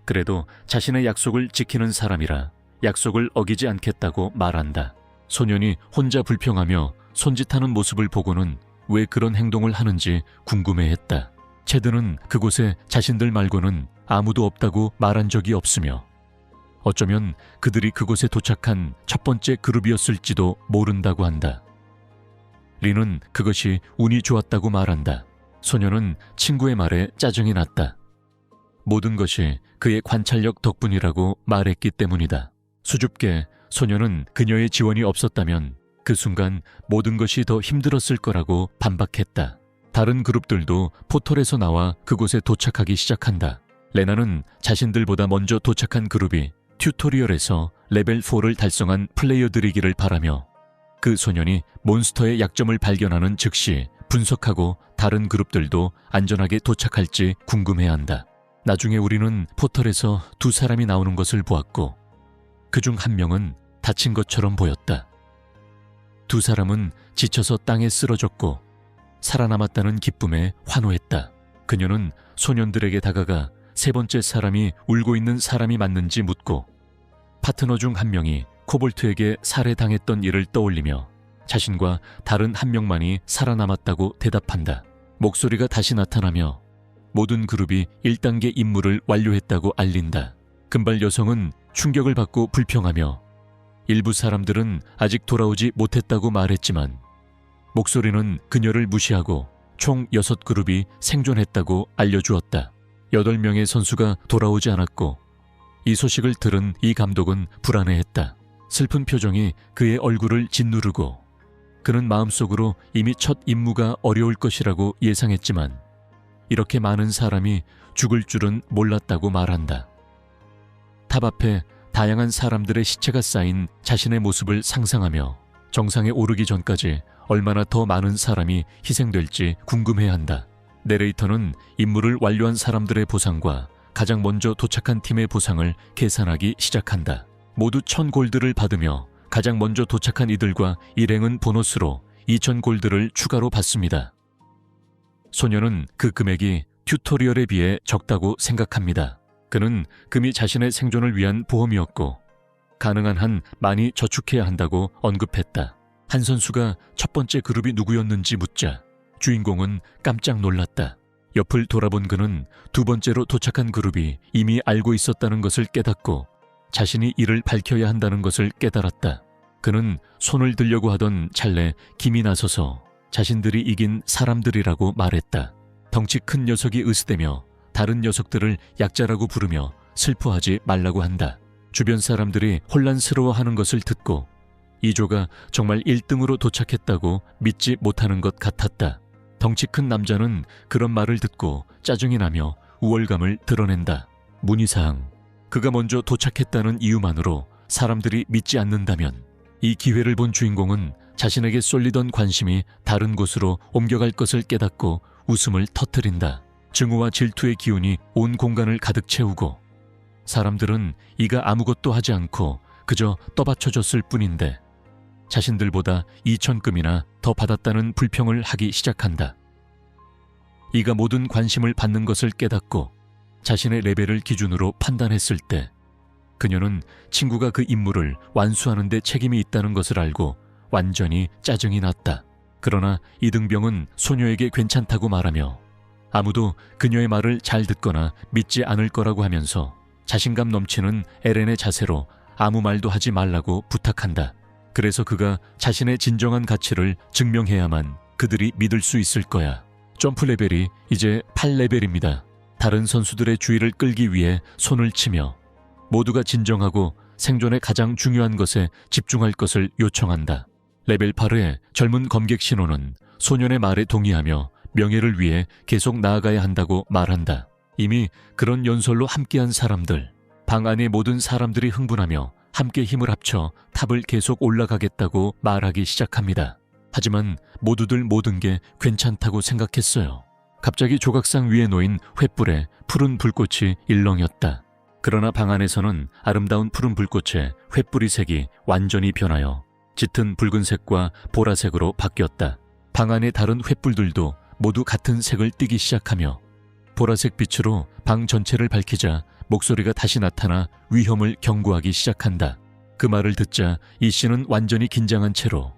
S1: 그래도 자신의 약속을 지키는 사람이라 약속을 어기지 않겠다고 말한다. 소년이 혼자 불평하며 손짓하는 모습을 보고는 왜 그런 행동을 하는지 궁금해했다. 체드는 그곳에 자신들 말고는 아무도 없다고 말한 적이 없으며 어쩌면 그들이 그곳에 도착한 첫 번째 그룹이었을지도 모른다고 한다. 리는 그것이 운이 좋았다고 말한다. 소년은 친구의 말에 짜증이 났다. 모든 것이 그의 관찰력 덕분이라고 말했기 때문이다. 수줍게 소년은 그녀의 지원이 없었다면 그 순간 모든 것이 더 힘들었을 거라고 반박했다. 다른 그룹들도 포털에서 나와 그곳에 도착하기 시작한다. 레나는 자신들보다 먼저 도착한 그룹이 튜토리얼에서 레벨 4를 달성한 플레이어들이기를 바라며 그 소년이 몬스터의 약점을 발견하는 즉시 분석하고 다른 그룹들도 안전하게 도착할지 궁금해한다. 나중에 우리는 포털에서 2사람이 나오는 것을 보았고 그중 1명은 다친 것처럼 보였다. 2사람은 지쳐서 땅에 쓰러졌고 살아남았다는 기쁨에 환호했다. 그녀는 소년들에게 다가가 3번째 사람이 울고 있는 사람이 맞는지 묻고 파트너 중 1명이 코볼트에게 살해당했던 일을 떠올리며 자신과 다른 1명만이 살아남았다고 대답한다. 목소리가 다시 나타나며 모든 그룹이 1단계 임무를 완료했다고 알린다. 금발 여성은 충격을 받고 불평하며 일부 사람들은 아직 돌아오지 못했다고 말했지만 목소리는 그녀를 무시하고 총 6그룹이 생존했다고 알려주었다. 8명의 선수가 돌아오지 않았고 이 소식을 들은 이 감독은 불안해했다. 슬픈 표정이 그의 얼굴을 짓누르고 그는 마음속으로 이미 첫 임무가 어려울 것이라고 예상했지만 이렇게 많은 사람이 죽을 줄은 몰랐다고 말한다. 탑 앞에 다양한 사람들의 시체가 쌓인 자신의 모습을 상상하며 정상에 오르기 전까지 얼마나 더 많은 사람이 희생될지 궁금해한다. 내레이터는 임무를 완료한 사람들의 보상과 가장 먼저 도착한 팀의 보상을 계산하기 시작한다. 모두 1000골드를 받으며 가장 먼저 도착한 이들과 일행은 보너스로 2000골드를 추가로 받습니다. 소녀는 그 금액이 튜토리얼에 비해 적다고 생각합니다. 그는 금이 자신의 생존을 위한 보험이었고 가능한 한 많이 저축해야 한다고 언급했다. 한 선수가 첫 번째 그룹이 누구였는지 묻자 주인공은 깜짝 놀랐다. 옆을 돌아본 그는 2번째로 도착한 그룹이 이미 알고 있었다는 것을 깨닫고 자신이 이를 밝혀야 한다는 것을 깨달았다. 그는 손을 들려고 하던 찰나 김이 나서서 자신들이 이긴 사람들이라고 말했다. 덩치 큰 녀석이 으스대며 다른 녀석들을 약자라고 부르며 슬퍼하지 말라고 한다. 주변 사람들이 혼란스러워하는 것을 듣고 이조가 정말 1등으로 도착했다고 믿지 못하는 것 같았다. 덩치 큰 남자는 그런 말을 듣고 짜증이 나며 우월감을 드러낸다. 문의사항, 그가 먼저 도착했다는 이유만으로 사람들이 믿지 않는다면 이 기회를 본 주인공은 자신에게 쏠리던 관심이 다른 곳으로 옮겨갈 것을 깨닫고 웃음을 터뜨린다. 증오와 질투의 기운이 온 공간을 가득 채우고 사람들은 이가 아무것도 하지 않고 그저 떠받쳐줬을 뿐인데 자신들보다 2000금이나 더 받았다는 불평을 하기 시작한다. 이가 모든 관심을 받는 것을 깨닫고 자신의 레벨을 기준으로 판단했을 때 그녀는 친구가 그 임무를 완수하는 데 책임이 있다는 것을 알고 완전히 짜증이 났다. 그러나 이등병은 소녀에게 괜찮다고 말하며 아무도 그녀의 말을 잘 듣거나 믿지 않을 거라고 하면서 자신감 넘치는 에렌의 자세로 아무 말도 하지 말라고 부탁한다. 그래서 그가 자신의 진정한 가치를 증명해야만 그들이 믿을 수 있을 거야. 점프 레벨이 이제 8레벨입니다. 다른 선수들의 주의를 끌기 위해 손을 치며 모두가 진정하고 생존의 가장 중요한 것에 집중할 것을 요청한다. 레벨 8의 젊은 검객 신호는 소년의 말에 동의하며 명예를 위해 계속 나아가야 한다고 말한다. 이미 그런 연설로 함께한 사람들, 방 안의 모든 사람들이 흥분하며 함께 힘을 합쳐 탑을 계속 올라가겠다고 말하기 시작합니다. 하지만 모두들 모든 게 괜찮다고 생각했어요. 갑자기 조각상 위에 놓인 횃불에 푸른 불꽃이 일렁였다. 그러나 방 안에서는 아름다운 푸른 불꽃에 횃불이 색이 완전히 변하여 짙은 붉은색과 보라색으로 바뀌었다. 방 안의 다른 횃불들도 모두 같은 색을 띠기 시작하며 보라색 빛으로 방 전체를 밝히자 목소리가 다시 나타나 위험을 경고하기 시작한다. 그 말을 듣자 이 씨는 완전히 긴장한 채로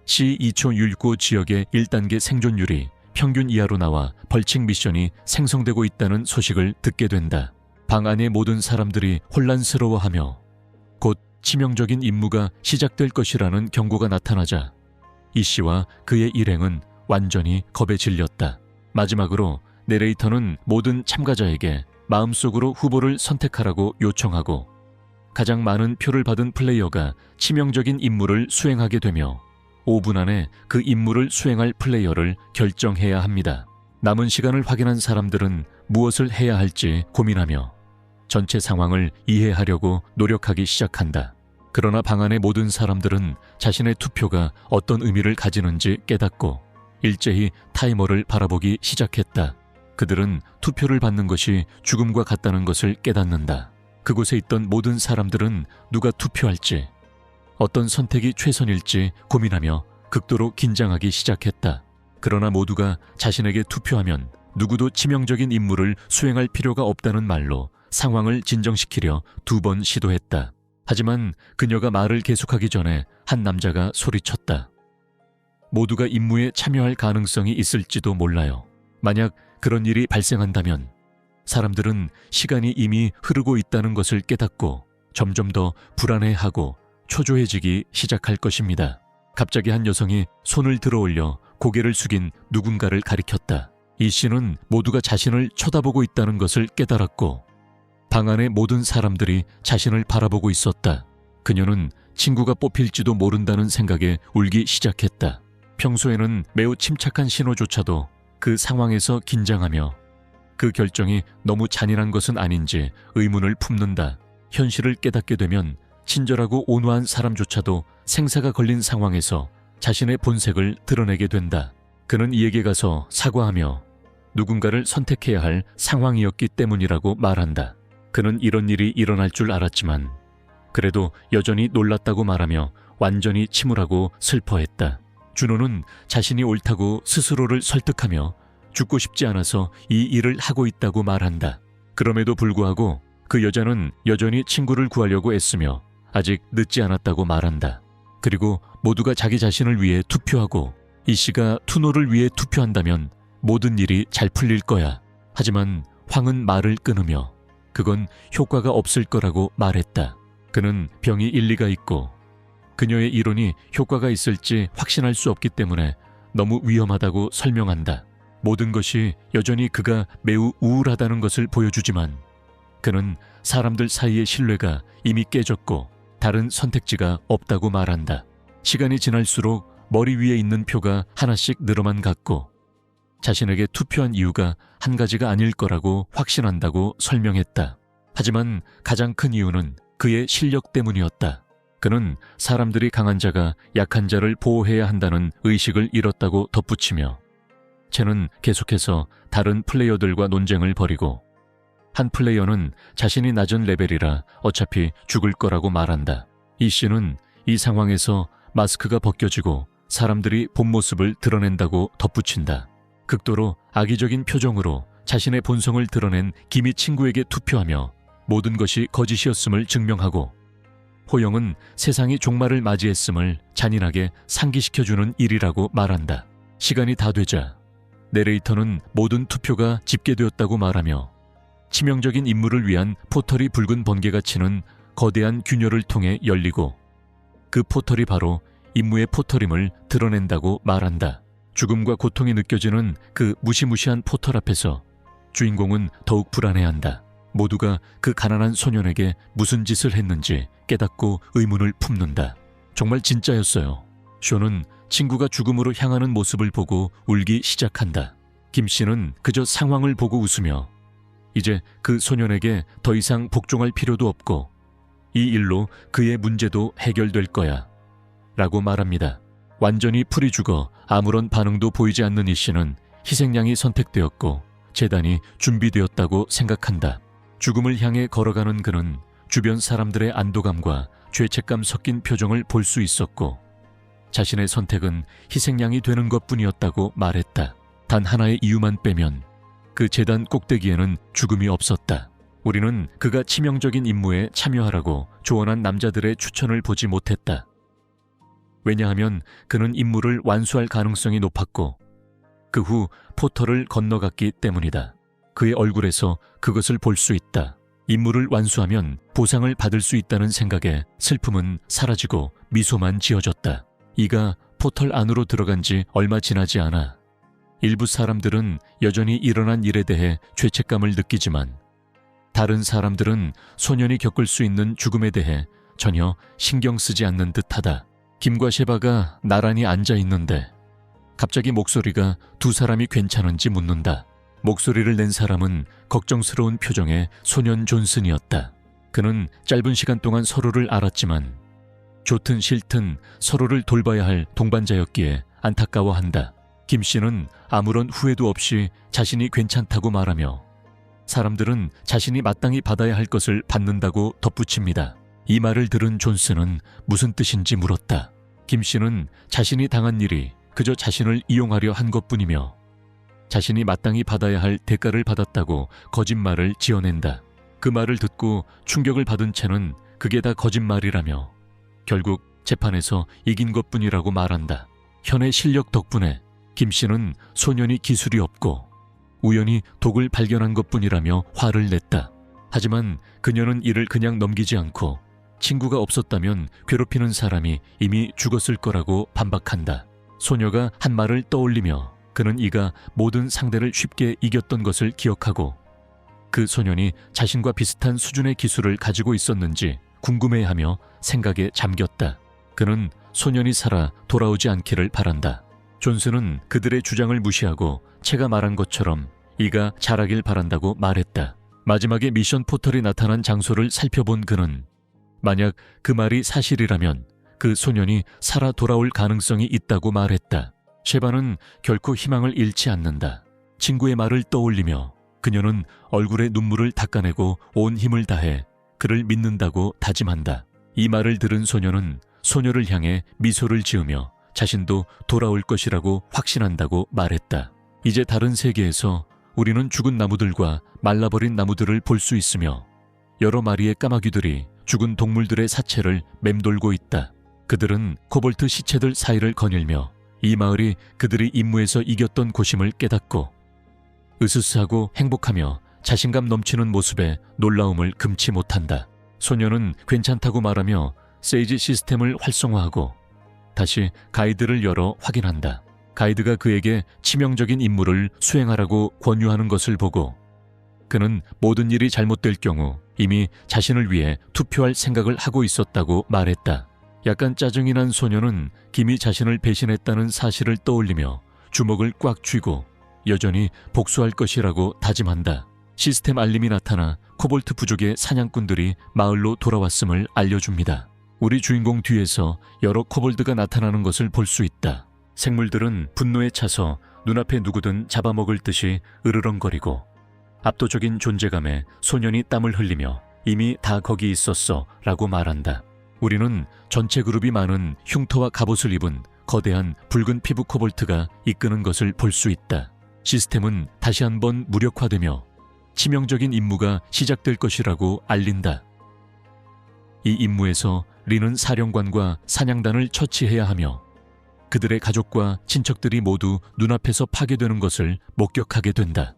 S1: C2초 율고 지역의 1단계 생존율이 평균 이하로 나와 벌칙 미션이 생성되고 있다는 소식을 듣게 된다. 방 안의 모든 사람들이 혼란스러워하며 곧 치명적인 임무가 시작될 것이라는 경고가 나타나자 이 씨와 그의 일행은 완전히 겁에 질렸다. 마지막으로 내레이터는 모든 참가자에게 마음속으로 후보를 선택하라고 요청하고 가장 많은 표를 받은 플레이어가 치명적인 임무를 수행하게 되며 5분 안에 그 임무를 수행할 플레이어를 결정해야 합니다. 남은 시간을 확인한 사람들은 무엇을 해야 할지 고민하며 전체 상황을 이해하려고 노력하기 시작한다. 그러나 방 안의 모든 사람들은 자신의 투표가 어떤 의미를 가지는지 깨닫고 일제히 타이머를 바라보기 시작했다. 그들은 투표를 받는 것이 죽음과 같다는 것을 깨닫는다. 그곳에 있던 모든 사람들은 누가 투표할지, 어떤 선택이 최선일지 고민하며 극도로 긴장하기 시작했다. 그러나 모두가 자신에게 투표하면 누구도 치명적인 임무를 수행할 필요가 없다는 말로 상황을 진정시키려 2번 시도했다. 하지만 그녀가 말을 계속하기 전에 한 남자가 소리쳤다. 모두가 임무에 참여할 가능성이 있을지도 몰라요. 만약 그런 일이 발생한다면 사람들은 시간이 이미 흐르고 있다는 것을 깨닫고 점점 더 불안해하고 초조해지기 시작할 것입니다. 갑자기 한 여성이 손을 들어 올려 고개를 숙인 누군가를 가리켰다. 이 씨는 모두가 자신을 쳐다보고 있다는 것을 깨달았고 방 안의 모든 사람들이 자신을 바라보고 있었다. 그녀는 친구가 뽑힐지도 모른다는 생각에 울기 시작했다. 평소에는 매우 침착한 신호조차도 그 상황에서 긴장하며 그 결정이 너무 잔인한 것은 아닌지 의문을 품는다. 현실을 깨닫게 되면 친절하고 온화한 사람조차도 생사가 걸린 상황에서 자신의 본색을 드러내게 된다. 그는 이에게 가서 사과하며 누군가를 선택해야 할 상황이었기 때문이라고 말한다. 그는 이런 일이 일어날 줄 알았지만 그래도 여전히 놀랐다고 말하며 완전히 침울하고 슬퍼했다. 준호는 자신이 옳다고 스스로를 설득하며 죽고 싶지 않아서 이 일을 하고 있다고 말한다. 그럼에도 불구하고 그 여자는 여전히 친구를 구하려고 애쓰며 아직 늦지 않았다고 말한다. 그리고 모두가 자기 자신을 위해 투표하고 이 씨가 투노를 위해 투표한다면 모든 일이 잘 풀릴 거야. 하지만 황은 말을 끊으며 그건 효과가 없을 거라고 말했다. 그는 병이 일리가 있고 그녀의 이론이 효과가 있을지 확신할 수 없기 때문에 너무 위험하다고 설명한다. 모든 것이 여전히 그가 매우 우울하다는 것을 보여주지만 그는 사람들 사이의 신뢰가 이미 깨졌고 다른 선택지가 없다고 말한다. 시간이 지날수록 머리 위에 있는 표가 하나씩 늘어만 갔고 자신에게 투표한 이유가 한 가지가 아닐 거라고 확신한다고 설명했다. 하지만 가장 큰 이유는 그의 실력 때문이었다. 그는 사람들이 강한 자가 약한 자를 보호해야 한다는 의식을 잃었다고 덧붙이며 쟤는 계속해서 다른 플레이어들과 논쟁을 벌이고 한 플레이어는 자신이 낮은 레벨이라 어차피 죽을 거라고 말한다. 이 씨는 이 상황에서 마스크가 벗겨지고 사람들이 본 모습을 드러낸다고 덧붙인다. 극도로 악의적인 표정으로 자신의 본성을 드러낸 기미 친구에게 투표하며 모든 것이 거짓이었음을 증명하고 호영은 세상이 종말을 맞이했음을 잔인하게 상기시켜주는 일이라고 말한다. 시간이 다 되자 내레이터는 모든 투표가 집계되었다고 말하며 치명적인 임무를 위한 포털이 붉은 번개가 치는 거대한 균열을 통해 열리고 그 포털이 바로 임무의 포털임을 드러낸다고 말한다. 죽음과 고통이 느껴지는 그 무시무시한 포털 앞에서 주인공은 더욱 불안해한다. 모두가 그 가난한 소년에게 무슨 짓을 했는지 깨닫고 의문을 품는다. 정말 진짜였어요. 쇼는 친구가 죽음으로 향하는 모습을 보고 울기 시작한다. 김 씨는 그저 상황을 보고 웃으며 이제 그 소년에게 더 이상 복종할 필요도 없고 이 일로 그의 문제도 해결될 거야 라고 말합니다. 완전히 풀이 죽어 아무런 반응도 보이지 않는 이 씨는 희생양이 선택되었고 재단이 준비되었다고 생각한다. 죽음을 향해 걸어가는 그는 주변 사람들의 안도감과 죄책감 섞인 표정을 볼 수 있었고 자신의 선택은 희생양이 되는 것뿐이었다고 말했다. 단 하나의 이유만 빼면 그 재단 꼭대기에는 죽음이 없었다. 우리는 그가 치명적인 임무에 참여하라고 조언한 남자들의 추천을 보지 못했다. 왜냐하면 그는 임무를 완수할 가능성이 높았고 그 후 포털을 건너갔기 때문이다. 그의 얼굴에서 그것을 볼 수 있다. 임무를 완수하면 보상을 받을 수 있다는 생각에 슬픔은 사라지고 미소만 지어졌다. 이가 포털 안으로 들어간 지 얼마 지나지 않아 일부 사람들은 여전히 일어난 일에 대해 죄책감을 느끼지만 다른 사람들은 소년이 겪을 수 있는 죽음에 대해 전혀 신경 쓰지 않는 듯하다. 김과 셰바가 나란히 앉아 있는데 갑자기 목소리가 두 사람이 괜찮은지 묻는다. 목소리를 낸 사람은 걱정스러운 표정의 소년 존슨이었다. 그는 짧은 시간 동안 서로를 알았지만 좋든 싫든 서로를 돌봐야 할 동반자였기에 안타까워한다. 김 씨는 아무런 후회도 없이 자신이 괜찮다고 말하며 사람들은 자신이 마땅히 받아야 할 것을 받는다고 덧붙입니다. 이 말을 들은 존슨은 무슨 뜻인지 물었다. 김 씨는 자신이 당한 일이 그저 자신을 이용하려 한 것뿐이며 자신이 마땅히 받아야 할 대가를 받았다고 거짓말을 지어낸다. 그 말을 듣고 충격을 받은 채는 그게 다 거짓말이라며 결국 재판에서 이긴 것뿐이라고 말한다. 현의 실력 덕분에 김 씨는 소년이 기술이 없고 우연히 독을 발견한 것뿐이라며 화를 냈다. 하지만 그녀는 이를 그냥 넘기지 않고 친구가 없었다면 괴롭히는 사람이 이미 죽었을 거라고 반박한다. 소녀가 한 말을 떠올리며 그는 이가 모든 상대를 쉽게 이겼던 것을 기억하고 그 소년이 자신과 비슷한 수준의 기술을 가지고 있었는지 궁금해하며 생각에 잠겼다. 그는 소년이 살아 돌아오지 않기를 바란다. 존슨은 그들의 주장을 무시하고 채가 말한 것처럼 이가 잘하길 바란다고 말했다. 마지막에 미션 포털이 나타난 장소를 살펴본 그는 만약 그 말이 사실이라면 그 소년이 살아 돌아올 가능성이 있다고 말했다. 셰바는 결코 희망을 잃지 않는다. 친구의 말을 떠올리며 그녀는 얼굴에 눈물을 닦아내고 온 힘을 다해 그를 믿는다고 다짐한다. 이 말을 들은 소녀는 소녀를 향해 미소를 지으며 자신도 돌아올 것이라고 확신한다고 말했다. 이제 다른 세계에서 우리는 죽은 나무들과 말라버린 나무들을 볼 수 있으며 여러 마리의 까마귀들이 죽은 동물들의 사체를 맴돌고 있다. 그들은 코볼트 시체들 사이를 거닐며 이 마을이 그들이 임무에서 이겼던 곳임을 깨닫고 으스스하고 행복하며 자신감 넘치는 모습에 놀라움을 금치 못한다. 소녀는 괜찮다고 말하며 세이지 시스템을 활성화하고 다시 가이드를 열어 확인한다. 가이드가 그에게 치명적인 임무를 수행하라고 권유하는 것을 보고 그는 모든 일이 잘못될 경우 이미 자신을 위해 투표할 생각을 하고 있었다고 말했다. 약간 짜증이 난 소녀는 김이 자신을 배신했다는 사실을 떠올리며 주먹을 꽉 쥐고 여전히 복수할 것이라고 다짐한다. 시스템 알림이 나타나 코볼트 부족의 사냥꾼들이 마을로 돌아왔음을 알려줍니다. 우리 주인공 뒤에서 여러 코볼드가 나타나는 것을 볼 수 있다. 생물들은 분노에 차서 눈앞에 누구든 잡아먹을 듯이 으르렁거리고 압도적인 존재감에 소년이 땀을 흘리며 이미 다 거기 있었어 라고 말한다. 우리는 전체 그룹이 많은 흉터와 갑옷을 입은 거대한 붉은 피부 코볼트가 이끄는 것을 볼 수 있다. 시스템은 다시 한번 무력화되며 치명적인 임무가 시작될 것이라고 알린다. 이 임무에서 리는 사령관과 사냥단을 처치해야 하며 그들의 가족과 친척들이 모두 눈앞에서 파괴되는 것을 목격하게 된다.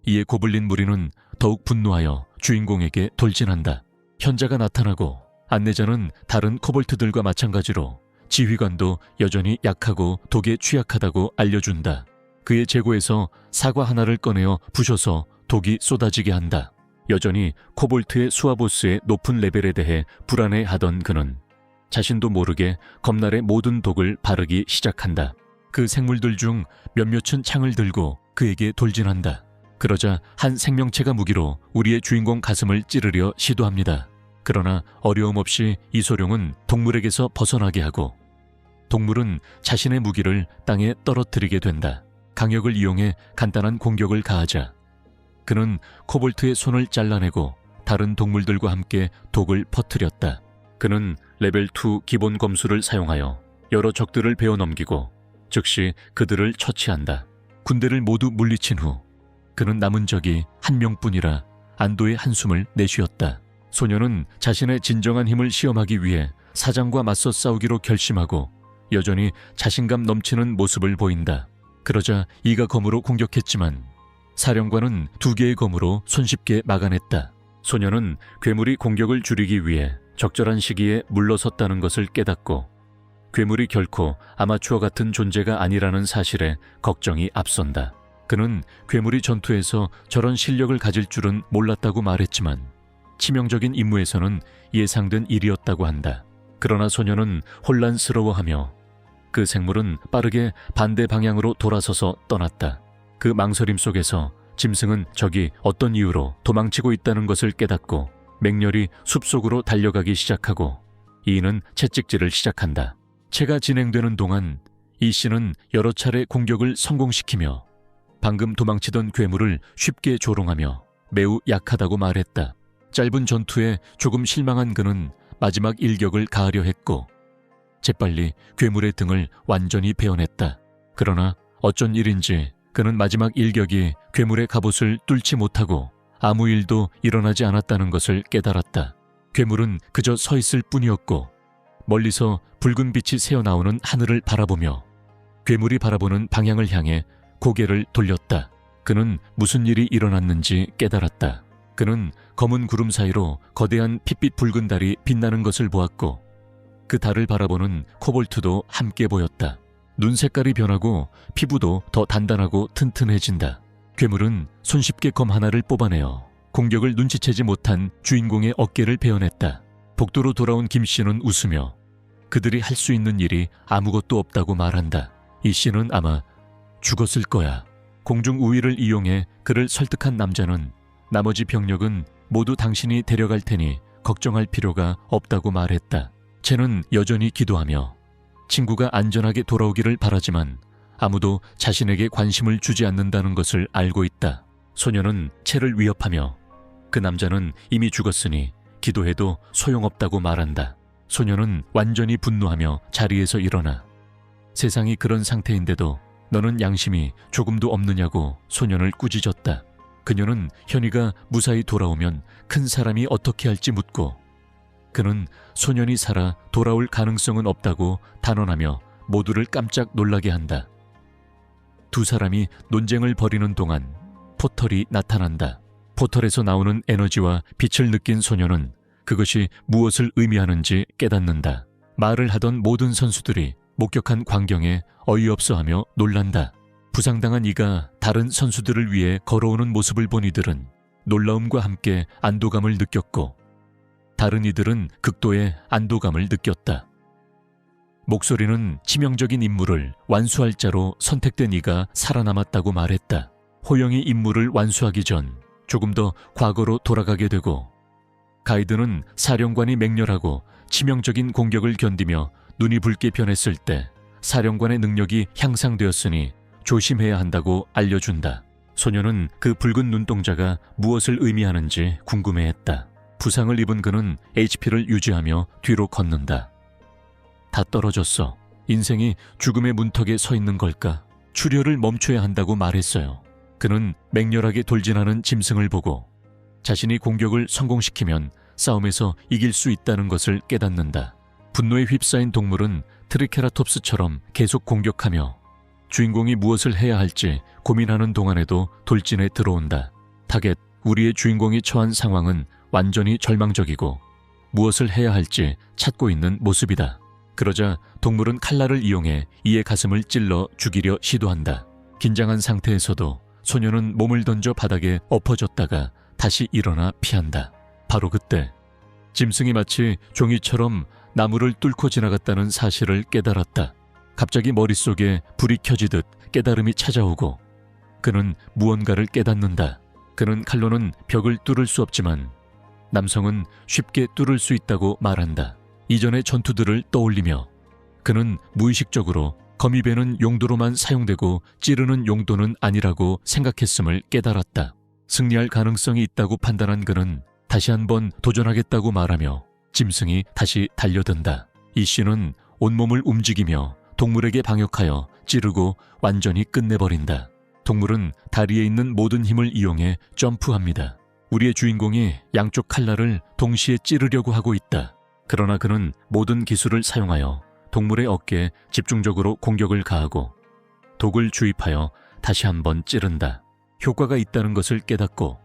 S1: 이에 고블린 무리는 더욱 분노하여 주인공에게 돌진한다. 현자가 나타나고 안내자는 다른 코볼트들과 마찬가지로 지휘관도 여전히 약하고 독에 취약하다고 알려준다. 그의 재고에서 사과 하나를 꺼내어 부셔서 독이 쏟아지게 한다. 여전히 코볼트의 수하보스의 높은 레벨에 대해 불안해하던 그는 자신도 모르게 검날의 모든 독을 바르기 시작한다. 그 생물들 중 몇몇은 창을 들고 그에게 돌진한다. 그러자 한 생명체가 무기로 우리의 주인공 가슴을 찌르려 시도합니다. 그러나 어려움 없이 이소룡은 동물에게서 벗어나게 하고 동물은 자신의 무기를 땅에 떨어뜨리게 된다. 강력을 이용해 간단한 공격을 가하자 그는 코볼트의 손을 잘라내고 다른 동물들과 함께 독을 퍼뜨렸다. 그는 레벨 2 기본 검수를 사용하여 여러 적들을 베어 넘기고 즉시 그들을 처치한다. 군대를 모두 물리친 후 그는 남은 적이 한 명뿐이라 안도의 한숨을 내쉬었다. 소녀는 자신의 진정한 힘을 시험하기 위해 사장과 맞서 싸우기로 결심하고 여전히 자신감 넘치는 모습을 보인다. 그러자 이가 검으로 공격했지만 사령관은 2개의 검으로 손쉽게 막아냈다. 소녀는 괴물이 공격을 줄이기 위해 적절한 시기에 물러섰다는 것을 깨닫고 괴물이 결코 아마추어 같은 존재가 아니라는 사실에 걱정이 앞선다. 그는 괴물이 전투에서 저런 실력을 가질 줄은 몰랐다고 말했지만 치명적인 임무에서는 예상된 일이었다고 한다. 그러나 소녀는 혼란스러워하며 그 생물은 빠르게 반대 방향으로 돌아서서 떠났다. 그 망설임 속에서 짐승은 저기 어떤 이유로 도망치고 있다는 것을 깨닫고 맹렬히 숲속으로 달려가기 시작하고 이는 채찍질을 시작한다. 채가 진행되는 동안 이 씨는 여러 차례 공격을 성공시키며 방금 도망치던 괴물을 쉽게 조롱하며 매우 약하다고 말했다. 짧은 전투에 조금 실망한 그는 마지막 일격을 가하려 했고 재빨리 괴물의 등을 완전히 베어냈다. 그러나 어쩐 일인지 그는 마지막 일격이 괴물의 갑옷을 뚫지 못하고 아무 일도 일어나지 않았다는 것을 깨달았다. 괴물은 그저 서 있을 뿐이었고 멀리서 붉은 빛이 새어나오는 하늘을 바라보며 괴물이 바라보는 방향을 향해 고개를 돌렸다. 그는 무슨 일이 일어났는지 깨달았다. 그는 검은 구름 사이로 거대한 핏빛 붉은 달이 빛나는 것을 보았고 그 달을 바라보는 코볼트도 함께 보였다. 눈 색깔이 변하고 피부도 더 단단하고 튼튼해진다. 괴물은 손쉽게 검 하나를 뽑아내어 공격을 눈치채지 못한 주인공의 어깨를 베어냈다. 복도로 돌아온 김 씨는 웃으며 그들이 할 수 있는 일이 아무것도 없다고 말한다. 이 씨는 아마 죽었을 거야. 공중 우위를 이용해 그를 설득한 남자는 나머지 병력은 모두 당신이 데려갈 테니 걱정할 필요가 없다고 말했다. 채는 여전히 기도하며 친구가 안전하게 돌아오기를 바라지만 아무도 자신에게 관심을 주지 않는다는 것을 알고 있다. 소녀는 채를 위협하며 그 남자는 이미 죽었으니 기도해도 소용없다고 말한다. 소녀는 완전히 분노하며 자리에서 일어나 세상이 그런 상태인데도 너는 양심이 조금도 없느냐고 소년을 꾸짖었다. 그녀는 현이가 무사히 돌아오면 큰 사람이 어떻게 할지 묻고 그는 소년이 살아 돌아올 가능성은 없다고 단언하며 모두를 깜짝 놀라게 한다. 두 사람이 논쟁을 벌이는 동안 포털이 나타난다. 포털에서 나오는 에너지와 빛을 느낀 소년은 그것이 무엇을 의미하는지 깨닫는다. 말을 하던 모든 선수들이 목격한 광경에 어이없어하며 놀란다. 부상당한 이가 다른 선수들을 위해 걸어오는 모습을 본 이들은 놀라움과 함께 안도감을 느꼈고 다른 이들은 극도의 안도감을 느꼈다. 목소리는 치명적인 임무를 완수할 자로 선택된 이가 살아남았다고 말했다. 호영이 임무를 완수하기 전 조금 더 과거로 돌아가게 되고 가이드는 사령관이 맹렬하고 치명적인 공격을 견디며 눈이 붉게 변했을 때 사령관의 능력이 향상되었으니 조심해야 한다고 알려준다. 소녀는 그 붉은 눈동자가 무엇을 의미하는지 궁금해했다. 부상을 입은 그는 HP를 유지하며 뒤로 걷는다. 다 떨어졌어. 인생이 죽음의 문턱에 서 있는 걸까? 출혈을 멈춰야 한다고 말했어요. 그는 맹렬하게 돌진하는 짐승을 보고 자신이 공격을 성공시키면 싸움에서 이길 수 있다는 것을 깨닫는다. 분노에 휩싸인 동물은 트리케라톱스처럼 계속 공격하며 주인공이 무엇을 해야 할지 고민하는 동안에도 돌진에 들어온다. 타겟, 우리의 주인공이 처한 상황은 완전히 절망적이고 무엇을 해야 할지 찾고 있는 모습이다. 그러자 동물은 칼날을 이용해 이의 가슴을 찔러 죽이려 시도한다. 긴장한 상태에서도 소녀는 몸을 던져 바닥에 엎어졌다가 다시 일어나 피한다. 바로 그때 짐승이 마치 종이처럼 나무를 뚫고 지나갔다는 사실을 깨달았다. 갑자기 머릿속에 불이 켜지듯 깨달음이 찾아오고 그는 무언가를 깨닫는다. 그는 칼로는 벽을 뚫을 수 없지만 남성은 쉽게 뚫을 수 있다고 말한다. 이전의 전투들을 떠올리며 그는 무의식적으로 거미배는 용도로만 사용되고 찌르는 용도는 아니라고 생각했음을 깨달았다. 승리할 가능성이 있다고 판단한 그는 다시 한번 도전하겠다고 말하며 짐승이 다시 달려든다. 이 씨는 온몸을 움직이며 동물에게 방역하여 찌르고 완전히 끝내버린다. 동물은 다리에 있는 모든 힘을 이용해 점프합니다. 우리의 주인공이 양쪽 칼날을 동시에 찌르려고 하고 있다. 그러나 그는 모든 기술을 사용하여 동물의 어깨에 집중적으로 공격을 가하고 독을 주입하여 다시 한번 찌른다. 효과가 있다는 것을 깨닫고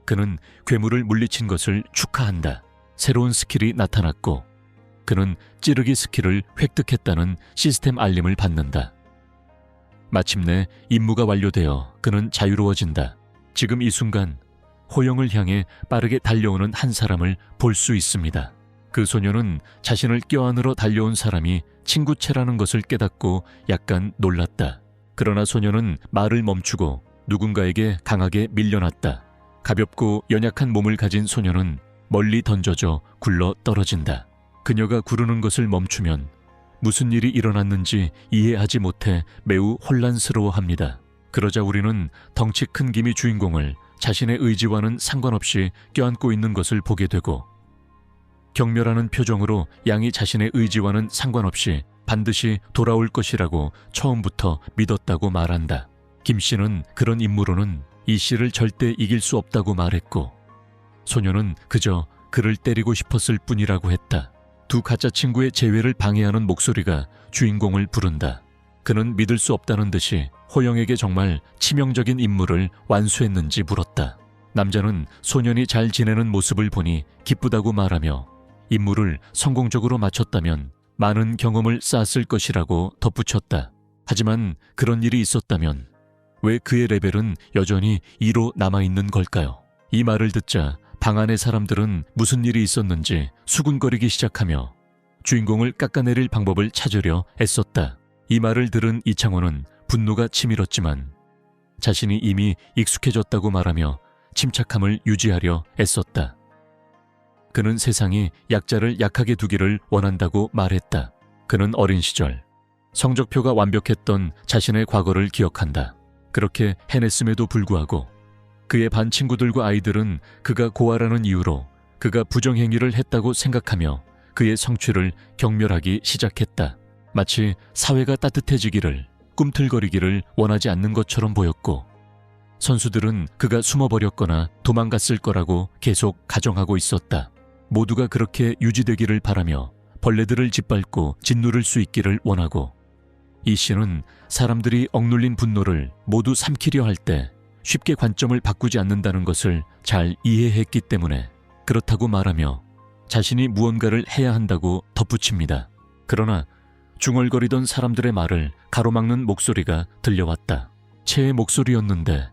S1: 그는 괴물을 물리친 것을 축하한다. 새로운 스킬이 나타났고 그는 찌르기 스킬을 획득했다는 시스템 알림을 받는다. 마침내 임무가 완료되어 그는 자유로워진다. 지금 이 순간 호영을 향해 빠르게 달려오는 한 사람을 볼 수 있습니다. 그 소녀는 자신을 껴안으러 달려온 사람이 친구체라는 것을 깨닫고 약간 놀랐다. 그러나 소녀는 말을 멈추고 누군가에게 강하게 밀려났다. 가볍고 연약한 몸을 가진 소녀는 멀리 던져져 굴러 떨어진다. 그녀가 구르는 것을 멈추면 무슨 일이 일어났는지 이해하지 못해 매우 혼란스러워합니다. 그러자 우리는 덩치 큰 김이 주인공을 자신의 의지와는 상관없이 껴안고 있는 것을 보게 되고 경멸하는 표정으로 양이 자신의 의지와는 상관없이 반드시 돌아올 것이라고 처음부터 믿었다고 말한다. 김 씨는 그런 임무로는 이 씨를 절대 이길 수 없다고 말했고 소녀는 그저 그를 때리고 싶었을 뿐이라고 했다. 두 가짜 친구의 재회를 방해하는 목소리가 주인공을 부른다. 그는 믿을 수 없다는 듯이 호영에게 정말 치명적인 임무를 완수했는지 물었다. 남자는 소년이 잘 지내는 모습을 보니 기쁘다고 말하며 임무를 성공적으로 마쳤다면 많은 경험을 쌓았을 것이라고 덧붙였다. 하지만 그런 일이 있었다면 왜 그의 레벨은 여전히 2로 남아있는 걸까요? 이 말을 듣자 방 안의 사람들은 무슨 일이 있었는지 수군거리기 시작하며 주인공을 깎아내릴 방법을 찾으려 애썼다. 이 말을 들은 이창호는 분노가 치밀었지만 자신이 이미 익숙해졌다고 말하며 침착함을 유지하려 애썼다. 그는 세상이 약자를 약하게 두기를 원한다고 말했다. 그는 어린 시절 성적표가 완벽했던 자신의 과거를 기억한다. 그렇게 해냈음에도 불구하고 그의 반 친구들과 아이들은 그가 고아라는 이유로 그가 부정행위를 했다고 생각하며 그의 성취를 경멸하기 시작했다. 마치 사회가 따뜻해지기를, 꿈틀거리기를 원하지 않는 것처럼 보였고 선수들은 그가 숨어버렸거나 도망갔을 거라고 계속 가정하고 있었다. 모두가 그렇게 유지되기를 바라며 벌레들을 짓밟고 짓누를 수 있기를 원하고 이 씨는 사람들이 억눌린 분노를 모두 삼키려 할 때 쉽게 관점을 바꾸지 않는다는 것을 잘 이해했기 때문에 그렇다고 말하며 자신이 무언가를 해야 한다고 덧붙입니다. 그러나 중얼거리던 사람들의 말을 가로막는 목소리가 들려왔다. 채의 목소리였는데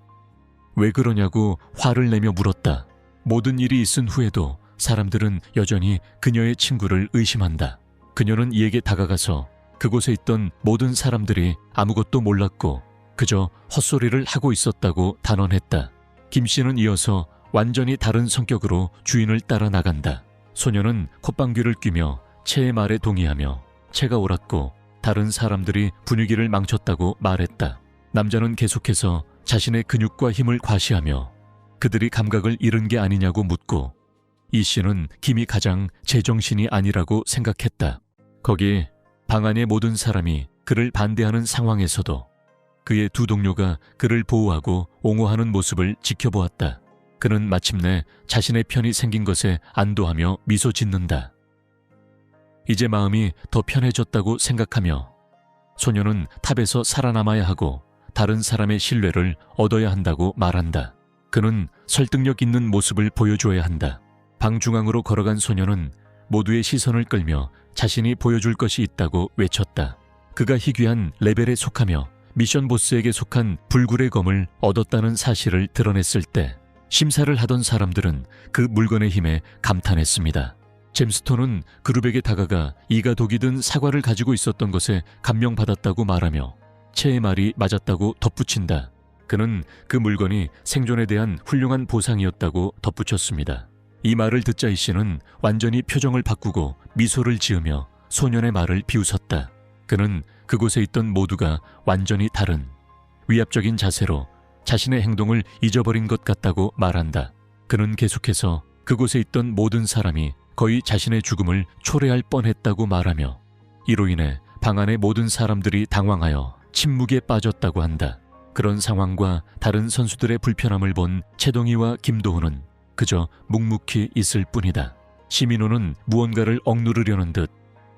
S1: 왜 그러냐고 화를 내며 물었다. 모든 일이 있은 후에도 사람들은 여전히 그녀의 친구를 의심한다. 그녀는 이에게 다가가서 그곳에 있던 모든 사람들이 아무것도 몰랐고 그저 헛소리를 하고 있었다고 단언했다. 김 씨는 이어서 완전히 다른 성격으로 주인을 따라 나간다. 소녀는 콧방귀를 뀌며 채의 말에 동의하며 채가 옳았고 다른 사람들이 분위기를 망쳤다고 말했다. 남자는 계속해서 자신의 근육과 힘을 과시하며 그들이 감각을 잃은 게 아니냐고 묻고 이 씨는 김이 가장 제정신이 아니라고 생각했다. 거기 방 안의 모든 사람이 그를 반대하는 상황에서도 그의 두 동료가 그를 보호하고 옹호하는 모습을 지켜보았다. 그는 마침내 자신의 편이 생긴 것에 안도하며 미소 짓는다. 이제 마음이 더 편해졌다고 생각하며 소녀는 탑에서 살아남아야 하고 다른 사람의 신뢰를 얻어야 한다고 말한다. 그는 설득력 있는 모습을 보여줘야 한다. 방 중앙으로 걸어간 소녀는 모두의 시선을 끌며 자신이 보여줄 것이 있다고 외쳤다. 그가 희귀한 레벨에 속하며 미션 보스에게 속한 불굴의 검을 얻었다는 사실을 드러냈을 때 심사를 하던 사람들은 그 물건의 힘에 감탄했습니다. 잼스톤은 그룹에게 다가가 이가 독이 든 사과를 가지고 있었던 것에 감명받았다고 말하며 채의 말이 맞았다고 덧붙인다. 그는 그 물건이 생존에 대한 훌륭한 보상이었다고 덧붙였습니다. 이 말을 듣자 이 씨는 완전히 표정을 바꾸고 미소를 지으며 소년의 말을 비웃었다. 그는 그곳에 있던 모두가 완전히 다른 위압적인 자세로 자신의 행동을 잊어버린 것 같다고 말한다. 그는 계속해서 그곳에 있던 모든 사람이 거의 자신의 죽음을 초래할 뻔했다고 말하며 이로 인해 방 안의 모든 사람들이 당황하여 침묵에 빠졌다고 한다. 그런 상황과 다른 선수들의 불편함을 본 채동이와 김도훈은 그저 묵묵히 있을 뿐이다. 시민호는 무언가를 억누르려는 듯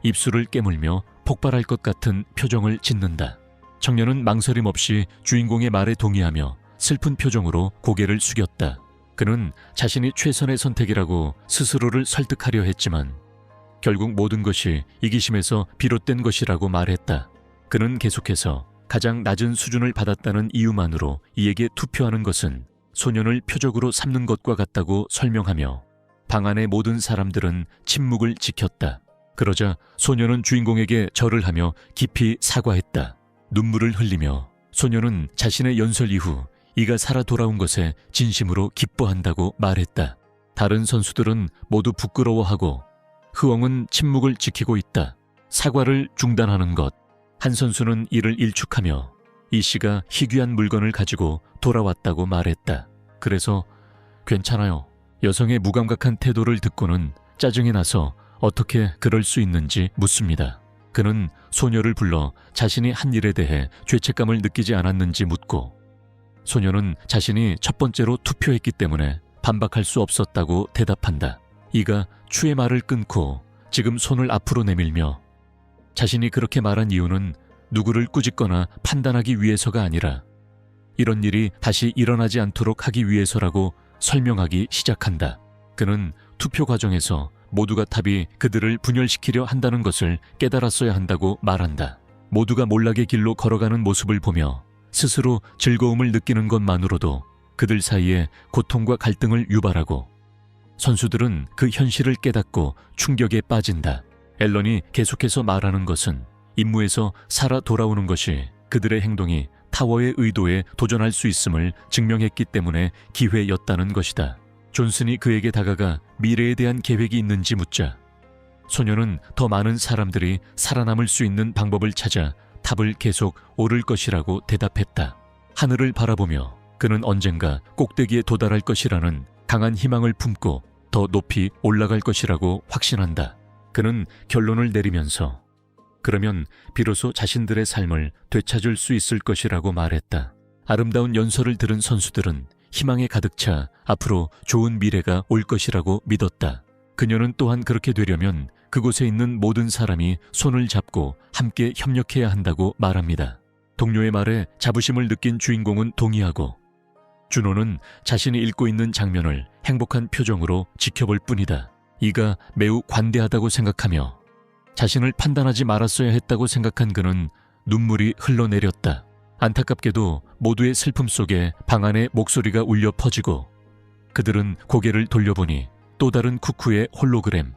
S1: 입술을 깨물며 폭발할 것 같은 표정을 짓는다. 청년은 망설임 없이 주인공의 말에 동의하며 슬픈 표정으로 고개를 숙였다. 그는 자신이 최선의 선택이라고 스스로를 설득하려 했지만 결국 모든 것이 이기심에서 비롯된 것이라고 말했다. 그는 계속해서 가장 낮은 수준을 받았다는 이유만으로 이에게 투표하는 것은 소년을 표적으로 삼는 것과 같다고 설명하며 방 안의 모든 사람들은 침묵을 지켰다. 그러자 소년은 주인공에게 절을 하며 깊이 사과했다. 눈물을 흘리며 소년은 자신의 연설 이후 이가 살아 돌아온 것에 진심으로 기뻐한다고 말했다. 다른 선수들은 모두 부끄러워하고 흐엉은 침묵을 지키고 있다. 사과를 중단하는 것. 한 선수는 이를 일축하며 이 씨가 희귀한 물건을 가지고 돌아왔다고 말했다. 그래서 괜찮아요. 여성의 무감각한 태도를 듣고는 짜증이 나서 어떻게 그럴 수 있는지 묻습니다. 그는 소녀를 불러 자신이 한 일에 대해 죄책감을 느끼지 않았는지 묻고 소녀는 자신이 첫 번째로 투표했기 때문에 반박할 수 없었다고 대답한다. 이가 추의 말을 끊고 지금 손을 앞으로 내밀며 자신이 그렇게 말한 이유는 누구를 꾸짖거나 판단하기 위해서가 아니라 이런 일이 다시 일어나지 않도록 하기 위해서라고 설명하기 시작한다. 그는 투표 과정에서 모두가 탑이 그들을 분열시키려 한다는 것을 깨달았어야 한다고 말한다. 모두가 몰락의 길로 걸어가는 모습을 보며 스스로 즐거움을 느끼는 것만으로도 그들 사이에 고통과 갈등을 유발하고 선수들은 그 현실을 깨닫고 충격에 빠진다. 앨런이 계속해서 말하는 것은 임무에서 살아 돌아오는 것이 그들의 행동이 타워의 의도에 도전할 수 있음을 증명했기 때문에 기회였다는 것이다. 존슨이 그에게 다가가 미래에 대한 계획이 있는지 묻자 소녀는 더 많은 사람들이 살아남을 수 있는 방법을 찾아 탑을 계속 오를 것이라고 대답했다. 하늘을 바라보며 그는 언젠가 꼭대기에 도달할 것이라는 강한 희망을 품고 더 높이 올라갈 것이라고 확신한다. 그는 결론을 내리면서 그러면 비로소 자신들의 삶을 되찾을 수 있을 것이라고 말했다. 아름다운 연설을 들은 선수들은 희망에 가득 차 앞으로 좋은 미래가 올 것이라고 믿었다. 그녀는 또한 그렇게 되려면 그곳에 있는 모든 사람이 손을 잡고 함께 협력해야 한다고 말합니다. 동료의 말에 자부심을 느낀 주인공은 동의하고 준호는 자신이 읽고 있는 장면을 행복한 표정으로 지켜볼 뿐이다. 이가 매우 관대하다고 생각하며 자신을 판단하지 말았어야 했다고 생각한 그는 눈물이 흘러내렸다. 안타깝게도 모두의 슬픔 속에 방 안에 목소리가 울려 퍼지고 그들은 고개를 돌려보니 또 다른 쿠쿠의 홀로그램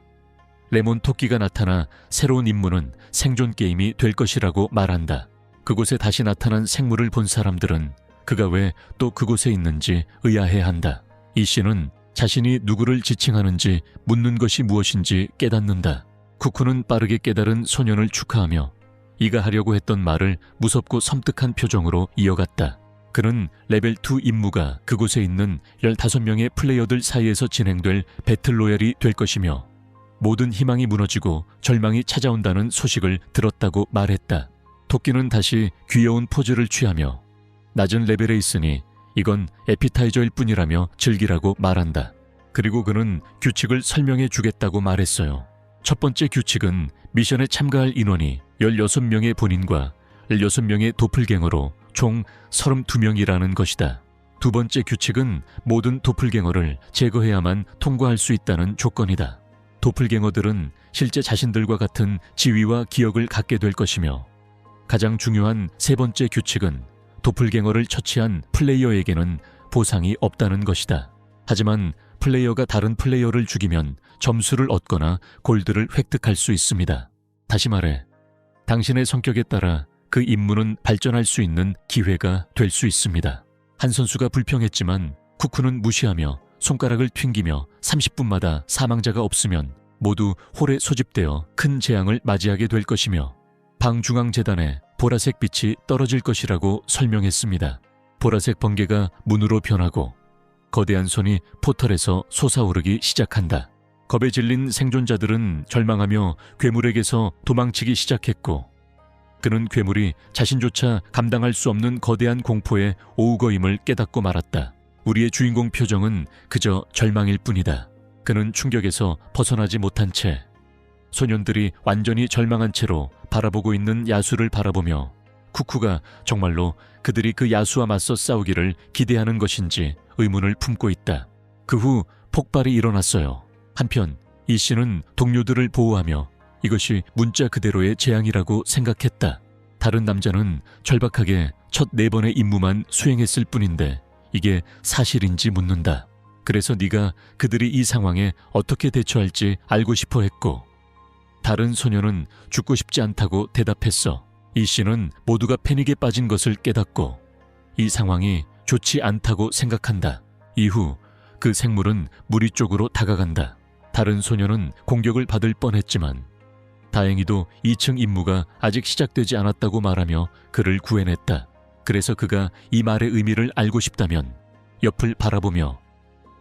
S1: 레몬 토끼가 나타나 새로운 임무는 생존 게임이 될 것이라고 말한다. 그곳에 다시 나타난 생물을 본 사람들은 그가 왜 또 그곳에 있는지 의아해한다. 이 씨는 자신이 누구를 지칭하는지 묻는 것이 무엇인지 깨닫는다. 쿠쿠는 빠르게 깨달은 소년을 축하하며 이가 하려고 했던 말을 무섭고 섬뜩한 표정으로 이어갔다. 그는 레벨 2 임무가 그곳에 있는 15명의 플레이어들 사이에서 진행될 배틀로얄이 될 것이며 모든 희망이 무너지고 절망이 찾아온다는 소식을 들었다고 말했다. 토끼는 다시 귀여운 포즈를 취하며 낮은 레벨에 있으니 이건 에피타이저일 뿐이라며 즐기라고 말한다. 그리고 그는 규칙을 설명해 주겠다고 말했어요. 첫 번째 규칙은 미션에 참가할 인원이 16명의 본인과 16명의 도플갱어로 총 32명이라는 것이다. 두 번째 규칙은 모든 도플갱어를 제거해야만 통과할 수 있다는 조건이다. 도플갱어들은 실제 자신들과 같은 지위와 기억을 갖게 될 것이며, 가장 중요한 세 번째 규칙은 도플갱어를 처치한 플레이어에게는 보상이 없다는 것이다. 하지만 플레이어가 다른 플레이어를 죽이면 점수를 얻거나 골드를 획득할 수 있습니다. 다시 말해, 당신의 성격에 따라 그 임무는 발전할 수 있는 기회가 될 수 있습니다. 한 선수가 불평했지만 쿠쿠는 무시하며 손가락을 튕기며 30분마다 사망자가 없으면 모두 홀에 소집되어 큰 재앙을 맞이하게 될 것이며, 방 중앙 재단에 보라색 빛이 떨어질 것이라고 설명했습니다. 보라색 번개가 문으로 변하고 거대한 손이 포털에서 솟아오르기 시작한다. 겁에 질린 생존자들은 절망하며 괴물에게서 도망치기 시작했고, 그는 괴물이 자신조차 감당할 수 없는 거대한 공포에 오우거임을 깨닫고 말았다. 우리의 주인공 표정은 그저 절망일 뿐이다. 그는 충격에서 벗어나지 못한 채 소년들이 완전히 절망한 채로 바라보고 있는 야수를 바라보며 쿠쿠가 정말로 그들이 그 야수와 맞서 싸우기를 기대하는 것인지 의문을 품고 있다. 그 후 폭발이 일어났어요. 한편 이 씨는 동료들을 보호하며 이것이 문자 그대로의 재앙이라고 생각했다. 다른 남자는 절박하게 첫 4번의 임무만 수행했을 뿐인데 이게 사실인지 묻는다. 그래서 네가 그들이 이 상황에 어떻게 대처할지 알고 싶어 했고, 다른 소녀는 죽고 싶지 않다고 대답했어. 이 씨는 모두가 패닉에 빠진 것을 깨닫고 이 상황이 좋지 않다고 생각한다. 이후 그 생물은 무리 쪽으로 다가간다. 다른 소녀는 공격을 받을 뻔했지만 다행히도 2층 임무가 아직 시작되지 않았다고 말하며 그를 구해냈다. 그래서 그가 이 말의 의미를 알고 싶다면 옆을 바라보며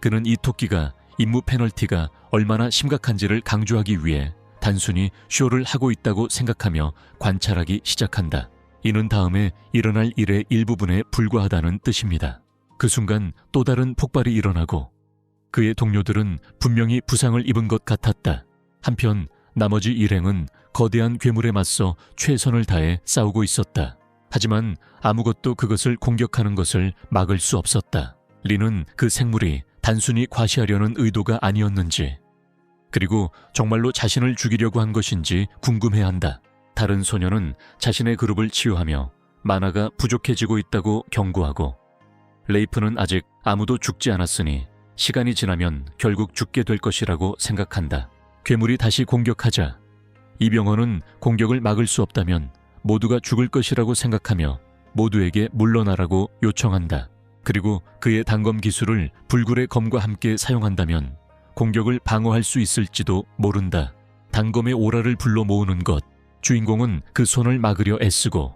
S1: 그는 이 토끼가 임무 페널티가 얼마나 심각한지를 강조하기 위해 단순히 쇼를 하고 있다고 생각하며 관찰하기 시작한다. 이는 다음에 일어날 일의 일부분에 불과하다는 뜻입니다. 그 순간 또 다른 폭발이 일어나고 그의 동료들은 분명히 부상을 입은 것 같았다. 한편 나머지 일행은 거대한 괴물에 맞서 최선을 다해 싸우고 있었다. 하지만 아무것도 그것을 공격하는 것을 막을 수 없었다. 리는 그 생물이 단순히 과시하려는 의도가 아니었는지, 그리고 정말로 자신을 죽이려고 한 것인지 궁금해한다. 다른 소녀는 자신의 그룹을 치유하며 마나가 부족해지고 있다고 경고하고, 레이프는 아직 아무도 죽지 않았으니 시간이 지나면 결국 죽게 될 것이라고 생각한다. 괴물이 다시 공격하자 이병헌은 공격을 막을 수 없다면 모두가 죽을 것이라고 생각하며 모두에게 물러나라고 요청한다. 그리고 그의 단검 기술을 불굴의 검과 함께 사용한다면 공격을 방어할 수 있을지도 모른다. 단검의 오라를 불러 모으는 것, 주인공은 그 손을 막으려 애쓰고